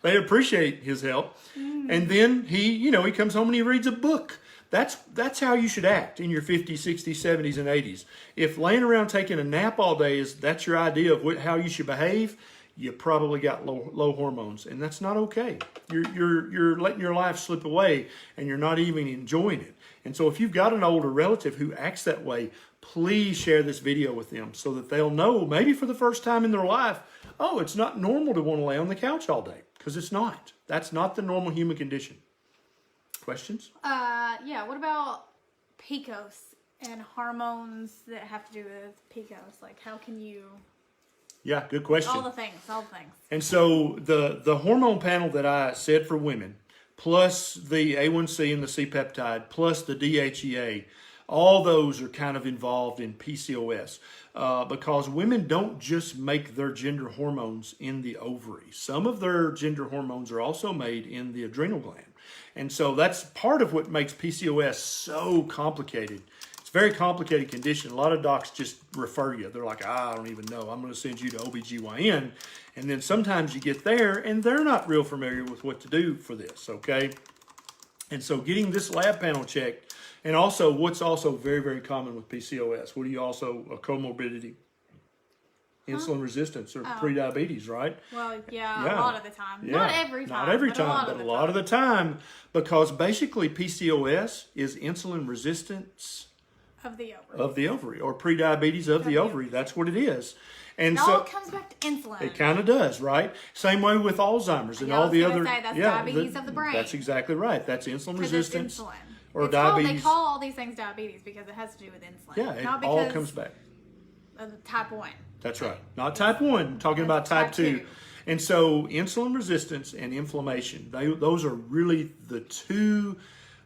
appreciate his help. And then he comes home and he reads a book. That's how you should act in your 50s, 60s, 70s, and 80s. If laying around taking a nap all day that's your idea of how you should behave, you probably got low hormones, and that's not okay. You're letting your life slip away, and you're not even enjoying it. And so if you've got an older relative who acts that way, please share this video with them so that they'll know, maybe for the first time in their life, oh, it's not normal to want to lay on the couch all day, because it's not. That's not the normal human condition. Questions? Yeah, what about PCOS and hormones that have to do with PCOS? Like, how can you... Yeah, good question. All the things. And so the hormone panel that I said for women, plus the A1C and the C-peptide, plus the DHEA, all those are kind of involved in PCOS because women don't just make their gender hormones in the ovary. Some of their gender hormones are also made in the adrenal gland. And so that's part of what makes PCOS so complicated. It's a very complicated condition. A lot of docs just refer you. They're like, I don't even know. I'm going to send you to OBGYN. And then sometimes you get there and they're not real familiar with what to do for this, okay? And so getting this lab panel checked, and also what's also very, very common with PCOS, what do you also, a comorbidity? Insulin resistance or prediabetes, right? Well, yeah, a lot of the time. Yeah. Not every time. Not every time, but a lot of the time, because basically PCOS is insulin resistance of the ovary. Of the ovary, or prediabetes of the ovary. That's what it is. And it all comes back to insulin. It kind of does, right? Same way with Alzheimer's and all the other. That's diabetes of the brain. That's exactly right. That's insulin resistance. Insulin. Or diabetes. They call all these things diabetes because it has to do with insulin. Yeah, it not all comes back. Of the type 1. That's right. Not type 1, I'm talking about type 2. And so insulin resistance and inflammation, those are really the two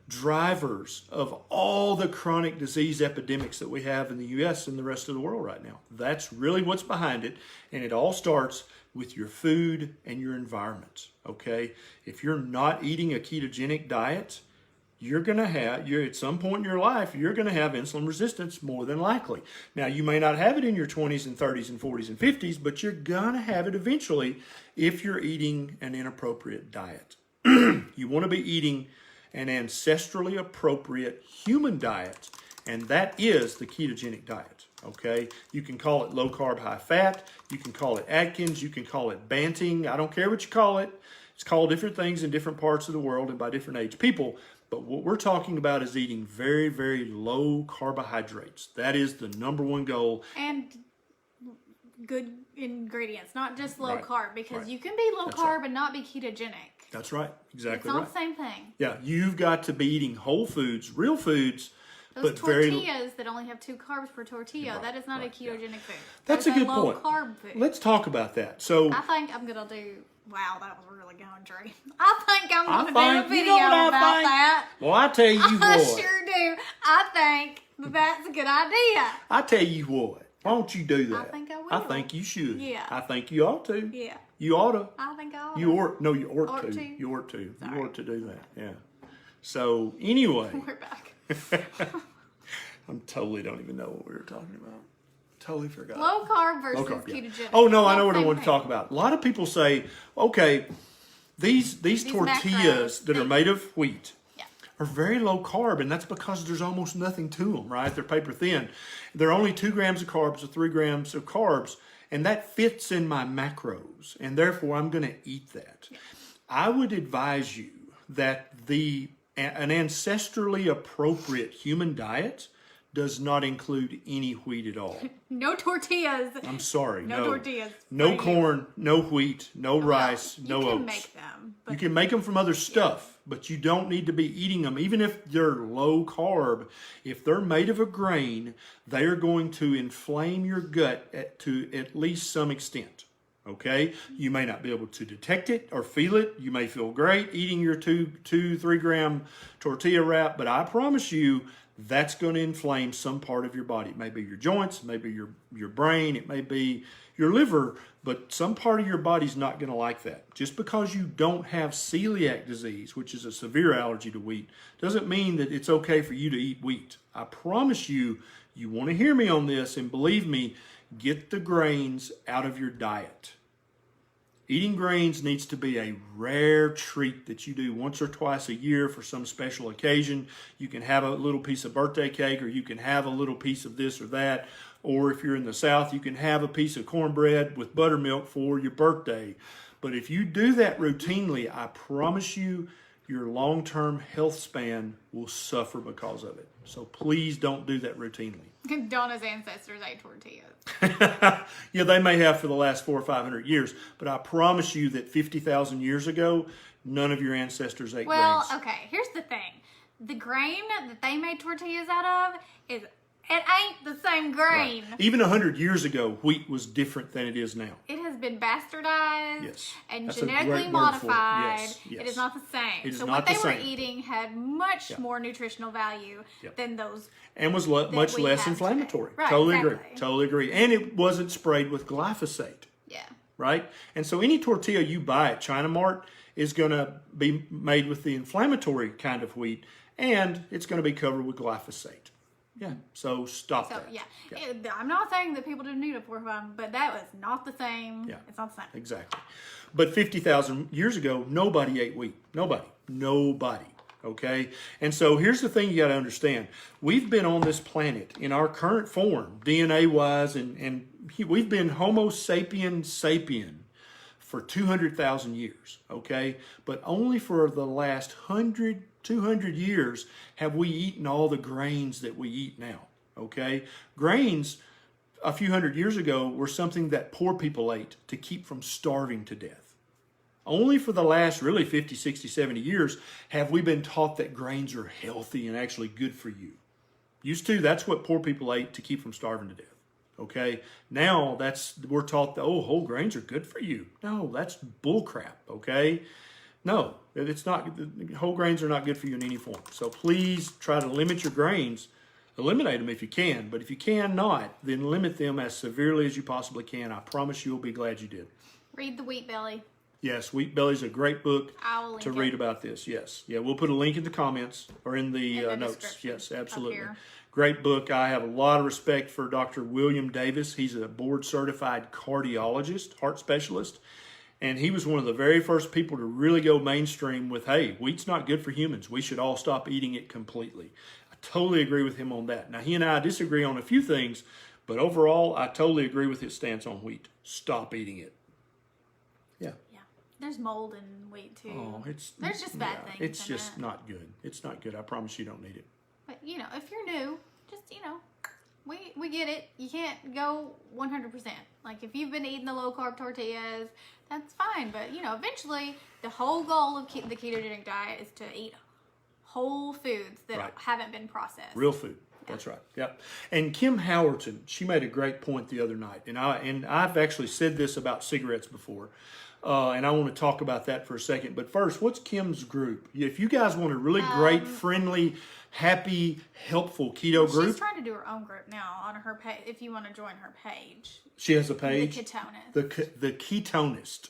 drivers of all the chronic disease epidemics that we have in the U.S. and the rest of the world right now. That's really what's behind it. And it all starts with your food and your environment, okay? If you're not eating a ketogenic diet, you're going to have, at some point in your life, you're going to have insulin resistance more than likely. Now, you may not have it in your 20s and 30s and 40s and 50s, but you're going to have it eventually if you're eating an inappropriate diet. You want to be eating an ancestrally appropriate human diet, and that is the ketogenic diet, okay? You can call it low carb, high fat. You can call it Atkins. You can call it Banting. I don't care what you call it. It's called different things in different parts of the world and by different age people. But what we're talking about is eating very, very low carbohydrates. That is the number one goal. And good ingredients, not just low carb, because you can be low That's carb and not be ketogenic. That's right. Exactly It's not the same thing. Yeah, you've got to be eating whole foods, real foods, Those but tortillas that only have 2 carbs per tortilla, that is not a ketogenic food. That's a good low point. Carb food. Let's talk about that. So I think I'm gonna do. Wow, that was really going, Trey. I think I'm gonna do a video about that. Well, I tell you what. I sure do. I think that's a good idea. I tell you what. Why don't you do that? I think I will. I think you should. Yeah. I think you ought to. Yeah. You ought to. I think I ought You ought. No, you ought Ought to. to. You ought to. Sorry. You ought to do that. Yeah. So anyway, We're back. I'm totally don't even know what we were talking about. Totally forgot. Low carb versus Low carb, yeah. ketogenic. Oh no, I know Well, what I same want to thing. talk about. A lot of people say, okay, these tortillas macros, that are made of wheat Yeah. are very low carb, and that's because there's almost nothing to them, right? They're paper thin. They're only 2 grams of carbs or 3 grams of carbs, and that fits in my macros, and therefore I'm going to eat that. I would advise you that an ancestrally appropriate human diet does not include any wheat at all. No tortillas. I'm sorry. No tortillas No for you. corn, no wheat, no rice, no You oats. can make them. But You can make them from other stuff, but you don't need to be eating them. Even if they're low carb, if they're made of a grain, they are going to inflame your gut to at least some extent. Okay? You may not be able to detect it or feel it. You may feel great eating your 3 gram tortilla wrap, but I promise you, that's going to inflame some part of your body. It may be your joints, maybe your brain, it may be your liver, but some part of your body's not going to like that. Just because you don't have celiac disease, which is a severe allergy to wheat, doesn't mean that it's okay for you to eat wheat. I promise you, you want to hear me on this, and believe me, get the grains out of your diet. Eating grains needs to be a rare treat that you do once or twice a year for some special occasion. You can have a little piece of birthday cake, or you can have a little piece of this or that. Or if you're in the South, you can have a piece of cornbread with buttermilk for your birthday. But if you do that routinely, I promise you, your long-term health span will suffer because of it. So please don't do that routinely. Donna's ancestors ate tortillas. Yeah, they may have for the last 400 or 500 years, but I promise you that 50,000 years ago, none of your ancestors ate Well, grains. okay, here's the thing. The grain that they made tortillas out of it ain't the same grain. Right. Even 100 years ago, wheat was different than it is now. It has been bastardized Yes. and That's a genetically great word for it. modified. Yes, yes. It is not the same. It is so not what they the were same. eating had much more nutritional value than those. And was much we less have inflammatory. today. Right, Totally exactly. agree. Totally agree. And it wasn't sprayed with glyphosate. Yeah. Right? And so any tortilla you buy at China Mart is going to be made with the inflammatory kind of wheat, and it's going to be covered with glyphosate. Yeah, so stop So that. yeah, I'm not saying that people didn't need it for fun, but that was not the same. Yeah. It's not the same. Exactly. But 50,000 years ago, nobody ate wheat. Nobody. Okay? And so here's the thing you got to understand. We've been on this planet in our current form, DNA-wise, and we've been Homo sapien for 200,000 years. Okay? But only for the last 200 years have we eaten all the grains that we eat now. Okay? Grains a few hundred years ago were something that poor people ate to keep from starving to death. Only for the last really 50, 60, 70 years have we been taught that grains are healthy and actually good for you. Used to, that's what poor people ate to keep from starving to death. Okay? Now we're taught that, whole grains are good for you. No, that's bullcrap. Okay? No, it's not. Whole grains are not good for you in any form. So please try to limit your grains. Eliminate them if you can, but if you cannot, then limit them as severely as you possibly can. I promise you'll be glad you did. Read the Wheat Belly. Yes, Wheat Belly's a great book I will link to it. read about this. Yes. Yeah, we'll put a link in the comments or in the, the notes. description Yes, up absolutely. here. Great book. I have a lot of respect for Dr. William Davis. He's a board-certified cardiologist, heart specialist. And he was one of the very first people to really go mainstream with, hey, wheat's not good for humans. We should all stop eating it completely. I totally agree with him on that. Now, he and I disagree on a few things, but overall, I totally agree with his stance on wheat. Stop eating it. Yeah. Yeah. There's mold in wheat too. Oh, There's just bad things. It's in just it. not good. It's not good. I promise you don't need it. But if you're new, just we get it. You can't go 100%. Like if you've been eating the low carb tortillas, that's fine. But eventually, the whole goal of the ketogenic diet is to eat whole foods that Right. haven't been processed. Real food. That's right. Yep. And Kim Howerton, she made a great point the other night, and I've actually said this about cigarettes before, and I want to talk about that for a second. But first, what's Kim's group? If you guys want a really great, friendly, happy, helpful keto group, She's trying to do her own group now on her page. If you want to join her page, she has a page. The Ketonist. The Ketonist.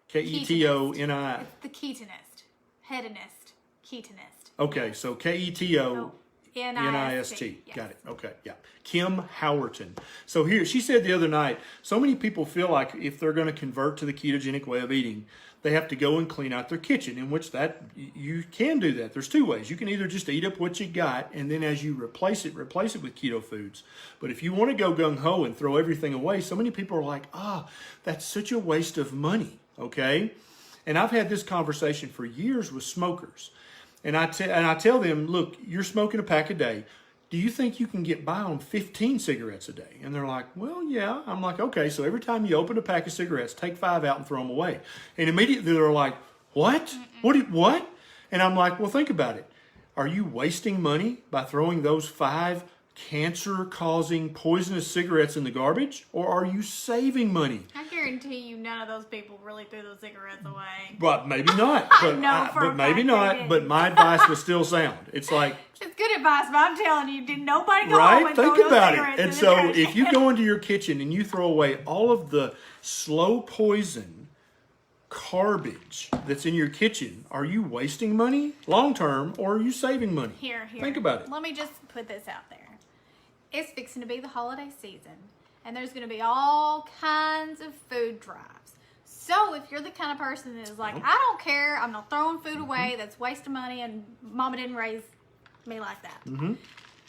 Ketoni. It's the ketonist, hedonist, ketonist. Okay, so Keto. NIST. Yes. Got it. Okay, yeah. Kim Howerton. So here, she said the other night, so many people feel like if they're going to convert to the ketogenic way of eating, they have to go and clean out their kitchen, in which that you can do that. There's two ways. You can either just eat up what you got, and then as you replace it with keto foods. But if you want to go gung-ho and throw everything away, so many people are like, that's such a waste of money, okay? And I've had this conversation for years with smokers. And I tell them, look, you're smoking a pack a day. Do you think you can get by on 15 cigarettes a day? And they're like, well, yeah. I'm like, okay, so every time you open a pack of cigarettes, take 5 out and throw them away. And immediately they're like, what? What? And I'm like, well, think about it. Are you wasting money by throwing those 5 cancer-causing poisonous cigarettes in the garbage? Or are you saving money? I guarantee you none of those people really threw those cigarettes away. But maybe not. But maybe not. But my advice was still sound. It's like, it's good advice, but I'm telling you, did nobody go home right? and Think throw those about cigarettes it. in And the so trash if you can? go into your kitchen and you throw away all of the slow poison garbage that's in your kitchen, are you wasting money long term, or are you saving money? Here. Think about it. Let me just put this out there. It's fixing to be the holiday season, and there's going to be all kinds of food drives. So if you're the kind of person that is like, I don't care, I'm not throwing food away, that's waste of money, and mama didn't raise me like that,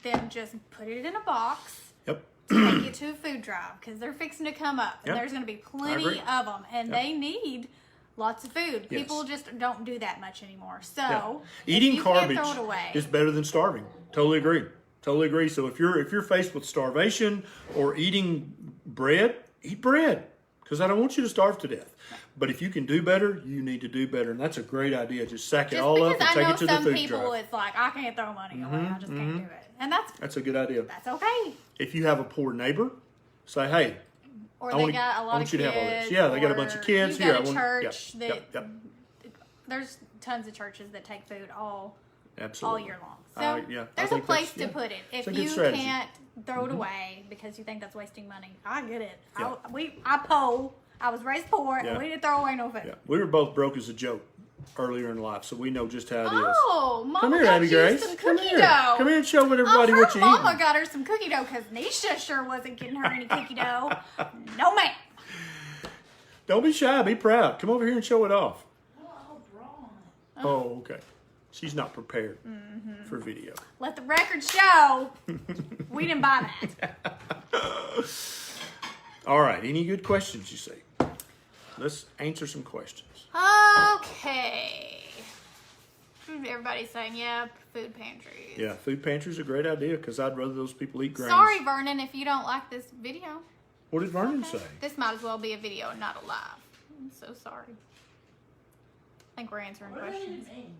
then just put it in a box. Yep. Take it to a food drive, because they're fixing to come up, and Yep. there's going to be plenty agree. of them, and Yep. they need lots of food. Yes. People just don't do that much anymore. So Yeah. if Eating you can't garbage throw it away, is better than starving. Totally agree. Totally agree. So if you're faced with starvation or eating bread, eat bread, because I don't want you to starve to death. But if you can do better, you need to do better, and that's a great idea. Just sack it just all up because and take I know it to the some food people, drive. it's like, I can't throw money away. I just can't do it, and That's a good idea. that's okay. If you have a poor neighbor, say, hey, Or I they wanna- got a I lot want of you kids. to have all this. Yeah, they got a bunch of or kids. You've Here, got I a want- church yep, that yep. there's tons of churches that take food all Absolutely. year long. So Yeah, I there's a think place that's- to put it. it's If a good you strategy. can't throw it away because you think that's wasting money, I get it. Yeah. I was raised poor, Yeah. and we didn't throw away no food. Yeah, we were both broke as a joke earlier in life, so we know just how it is. Oh, Mama Come here, got Abby you Grace. some Come cookie here. dough. Come here and show everybody her what you Mama eating. got her some cookie dough because Neisha sure wasn't getting her any cookie dough. No, ma'am. Don't be shy. Be proud. Come over here and show it off. Oh, wrong. Oh, okay. She's not prepared for video. Let the record show we didn't buy that. All right. Any good questions you see? Let's answer some questions. Okay. Everybody's saying, yeah, food pantries. Yeah, food pantry's a great idea because I'd rather those people eat grains. Sorry, Vernon, if you don't like this video. What did Vernon Okay. say? This might as well be a video and not a live. I'm so sorry. I think we're answering What does that even questions. mean?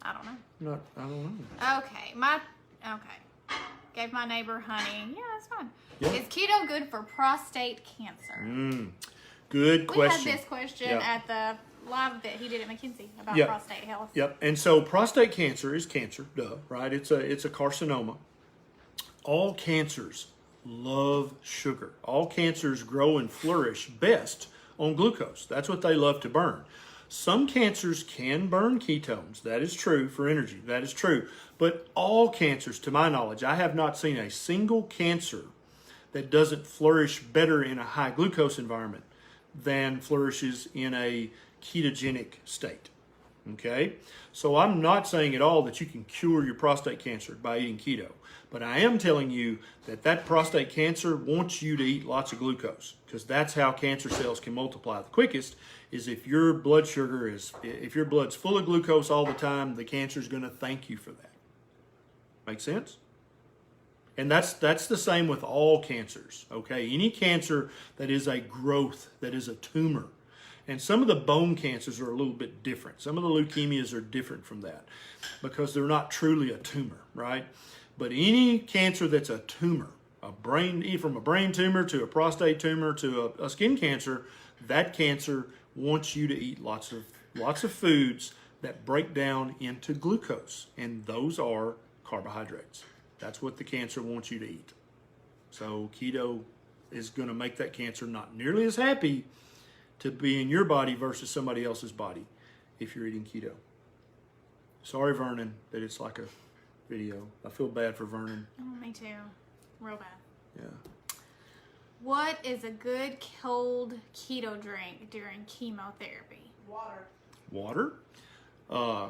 I don't know. I don't know. Okay. Gave my neighbor honey. Yeah, that's fine. Yeah. Is keto good for prostate cancer? Good We question. had this question Yeah. at the live that he did at McKinsey about Yeah. prostate health. Yep. And so prostate cancer is cancer, duh, right? It's a carcinoma. All cancers love sugar. All cancers grow and flourish best on glucose. That's what they love to burn. Some cancers can burn ketones. That is true for energy. That is true. But all cancers, to my knowledge, I have not seen a single cancer that doesn't flourish better in a high glucose environment than flourishes in a ketogenic state. Okay? So I'm not saying at all that you can cure your prostate cancer by eating keto. But I am telling you that prostate cancer wants you to eat lots of glucose, because that's how cancer cells can multiply the quickest, is if your blood's full of glucose all the time, the cancer's going to thank you for that. Make sense? And that's the same with all cancers, okay? Any cancer that is a growth, that is a tumor. And some of the bone cancers are a little bit different. Some of the leukemias are different from that because they're not truly a tumor, right? But any cancer that's a tumor, from a brain tumor to a prostate tumor to a skin cancer, that cancer wants you to eat lots of foods that break down into glucose, and those are carbohydrates. That's what the cancer wants you to eat. So keto is going to make that cancer not nearly as happy to be in your body versus somebody else's body if you're eating keto. Sorry, Vernon, that it's like a video. I feel bad for Vernon. Oh, me too. Real bad. Yeah. What is a good cold keto drink during chemotherapy? Water. Water,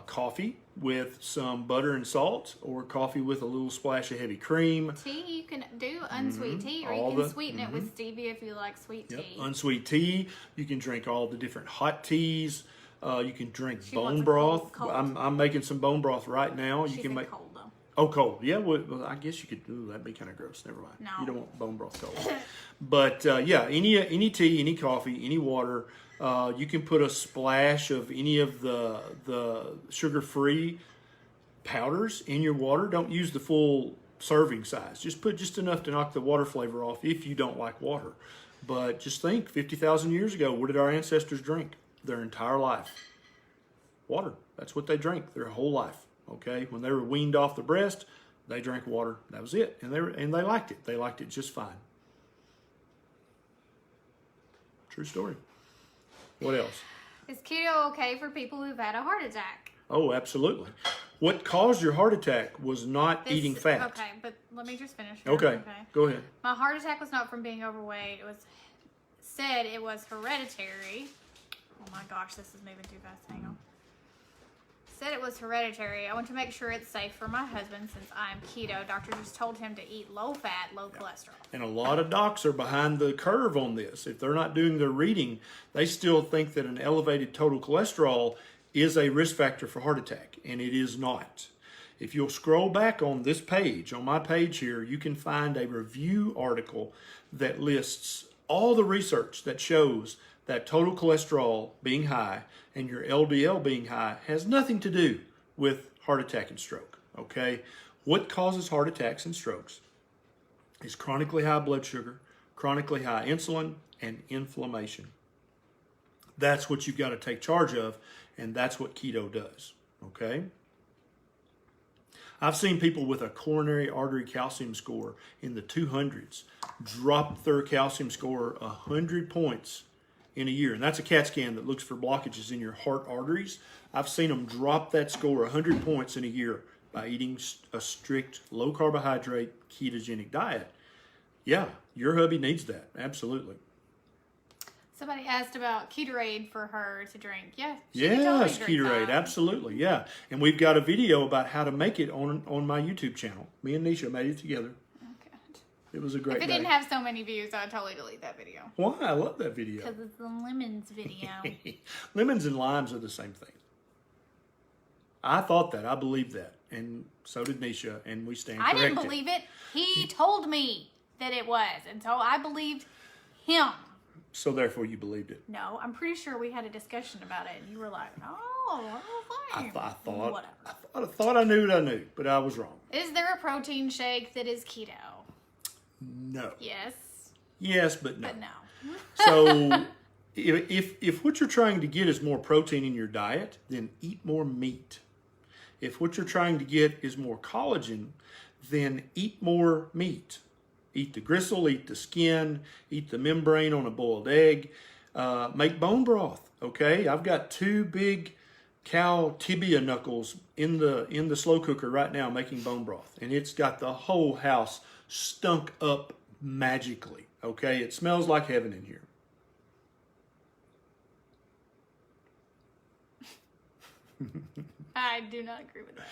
coffee with some butter and salt, or coffee with a little splash of heavy cream. Tea, you can do unsweet tea, or All you can the- sweeten it with stevia if you like sweet Yep. tea. Unsweet tea. You can drink all the different hot teas. You can drink She wants bone a broth. cold. I'm making some bone broth right now. She You can said make. cold though. Oh, cold. Yeah, well, I guess you could. Ooh, that'd be kind of gross. Never mind. No. You don't want bone broth cold. But yeah, any tea, any coffee, any water. You can put a splash of any of the sugar-free powders in your water. Don't use the full serving size. Just put just enough to knock the water flavor off if you don't like water. But just think, 50,000 years ago, what did our ancestors drink their entire life? Water. That's what they drank their whole life. Okay, when they were weaned off the breast, they drank water. That was it, and they liked it. They liked it just fine. True story. What else? Is keto okay for people who've had a heart attack? Oh, absolutely. What caused your heart attack was not This- eating fat. Okay, but let me just finish. here, Okay, go ahead. My heart attack was not from being overweight. It was said it was hereditary. Oh my gosh, this is moving too fast. Hang on. Said it was hereditary. I want to make sure it's safe for my husband since I'm keto. Doctor just told him to eat low fat, low cholesterol. And a lot of docs are behind the curve on this. If they're not doing their reading, they still think that an elevated total cholesterol is a risk factor for heart attack, and it is not. If you'll scroll back on this page, on my page here, you can find a review article that lists all the research that shows that total cholesterol being high and your LDL being high has nothing to do with heart attack and stroke, okay? What causes heart attacks and strokes is chronically high blood sugar, chronically high insulin, and inflammation. That's what you've got to take charge of, and that's what keto does, okay? I've seen people with a coronary artery calcium score in the 200s drop their calcium score 100 points in a year. And that's a CAT scan that looks for blockages in your heart arteries. I've seen them drop that score 100 points in a year by eating a strict low carbohydrate ketogenic diet. Yeah, your hubby needs that. Absolutely. Somebody asked about Ketorade for her to drink. Yeah, she Yes, can totally drink Ketorade, that. absolutely, yeah. And we've got a video about how to make it on my YouTube channel. Me and Neisha made it together. Oh, God. It was a great If it day. didn't have so many views, I'd totally delete that video. Why? I love that video. Because it's the lemons video. Lemons and limes are the same thing. I thought that. I believed that. And so did Neisha. And we stand I corrected. didn't believe it. He told me that it was. And so I believed him. So therefore you believed it. No, I'm pretty sure we had a discussion about it. And you were like, oh, I thought Whatever. I thought I knew what I knew, but I was wrong. Is there a protein shake that is keto? No. Yes, Yes, but no. but no. So if what you're trying to get is more protein in your diet, then eat more meat. If what you're trying to get is more collagen, then eat more meat. Eat the gristle, eat the skin, eat the membrane on a boiled egg. Make bone broth, okay? I've got 2 big cow tibia knuckles in the slow cooker right now making bone broth. And it's got the whole house stunk up magically, okay? It smells like heaven in here. I do not agree with that.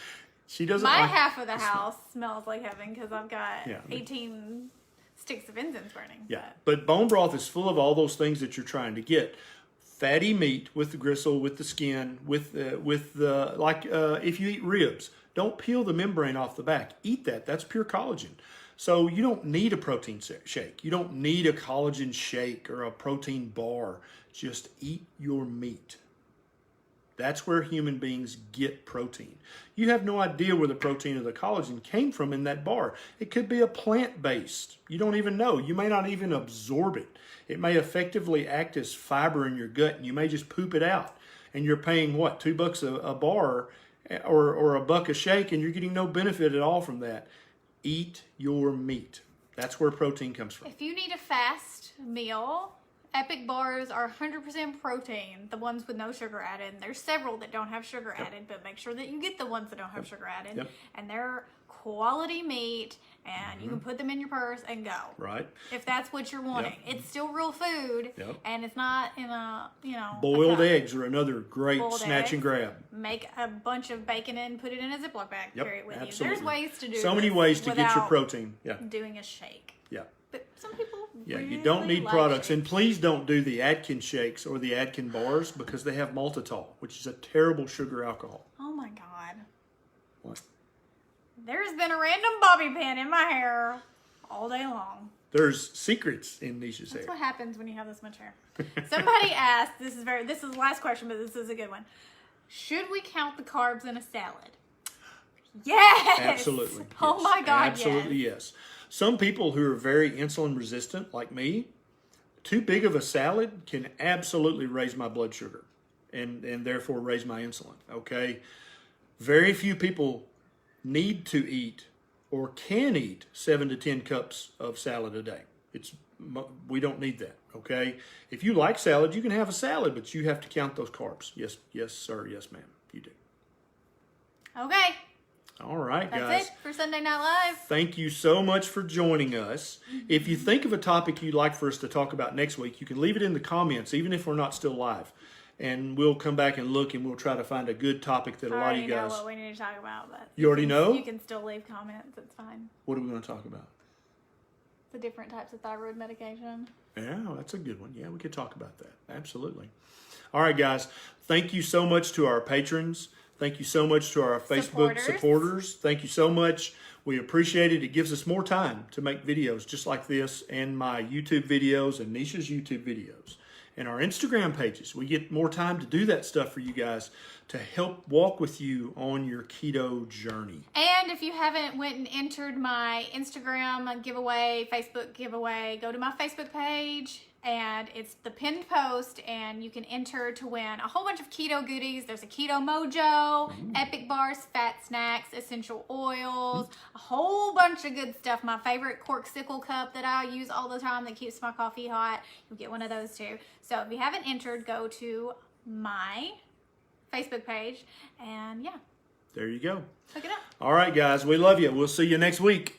She doesn't My like half of the house smells like heaven because I've got Yeah. 18 sticks of incense burning. Yeah, but bone broth is full of all those things that you're trying to get. Fatty meat with the gristle, with the skin, with the if you eat ribs, don't peel the membrane off the back. Eat that. That's pure collagen. So you don't need a protein shake. You don't need a collagen shake or a protein bar. Just eat your meat. That's where human beings get protein. You have no idea where the protein or the collagen came from in that bar. It could be a plant-based. You don't even know. You may not even absorb it. It may effectively act as fiber in your gut, and you may just poop it out. And you're paying, what, $2 a bar or a buck a shake, and you're getting no benefit at all from that. Eat your meat. That's where protein comes from. If you need a fast meal Epic bars are 100% protein, the ones with no sugar added. There's several that don't have sugar added, but make sure that you get the ones that don't have sugar added. Yep. And they're quality meat, and you can put them in your purse and go. Right. If that's what you're wanting. It's still real food, and it's not in a, Boiled a cup. eggs are another great Boiled snatch and eggs. grab. Make a bunch of bacon and put it in a Ziploc bag. Carry it with absolutely. you. There's ways to do so many this ways to get your without protein. Yeah. doing a shake. Yeah. But some people You don't need like products. shakes. And please don't do the Atkins shakes or the Atkins bars because they have maltitol, which is a terrible sugar alcohol. Oh my God. What? There's been a random bobby pin in my hair all day long. There's secrets in Neisha's hair. That's what happens when you have this much hair. Somebody asked, this is the last question, but this is a good one. Should we count the carbs in a salad? Yes! Absolutely. Oh yes. my God, Absolutely, yes. Some people who are very insulin resistant, like me, too big of a salad can absolutely raise my blood sugar and therefore raise my insulin, okay? Very few people need to eat or can eat 7 to 10 cups of salad a day. We don't need that, okay? If you like salad, you can have a salad, but you have to count those carbs. Yes, sir, yes, ma'am, you do. Okay. All right, guys. That's it for Sunday Night Live. Thank you so much for joining us. If you think of a topic you'd like for us to talk about next week, you can leave it in the comments, even if we're not still live. And we'll come back and look, and we'll try to find a good topic that a lot of you I already guys... know what we need to talk about. But You already know? You can still leave comments. It's fine. What are we going to talk about? The different types of thyroid medication. Yeah, that's a good one. Yeah, we could talk about that. Absolutely. All right, guys. Thank you so much to our patrons. Thank you so much to our Facebook supporters. Thank you so much. We appreciate it. It gives us more time to make videos just like this and my YouTube videos and Neisha's YouTube videos and our Instagram pages. We get more time to do that stuff for you guys to help walk with you on your keto journey. And if you haven't went and entered my Instagram giveaway, Facebook giveaway, go to my Facebook page. And it's the pinned post, and you can enter to win a whole bunch of keto goodies. There's a Keto Mojo, Epic Bars, Fat Snacks, Essential Oils, a whole bunch of good stuff. My favorite corksicle cup that I use all the time that keeps my coffee hot. You'll get one of those too. So if you haven't entered, go to my Facebook page, and yeah. There you go. Look it up. All right, guys. We love you. We'll see you next week.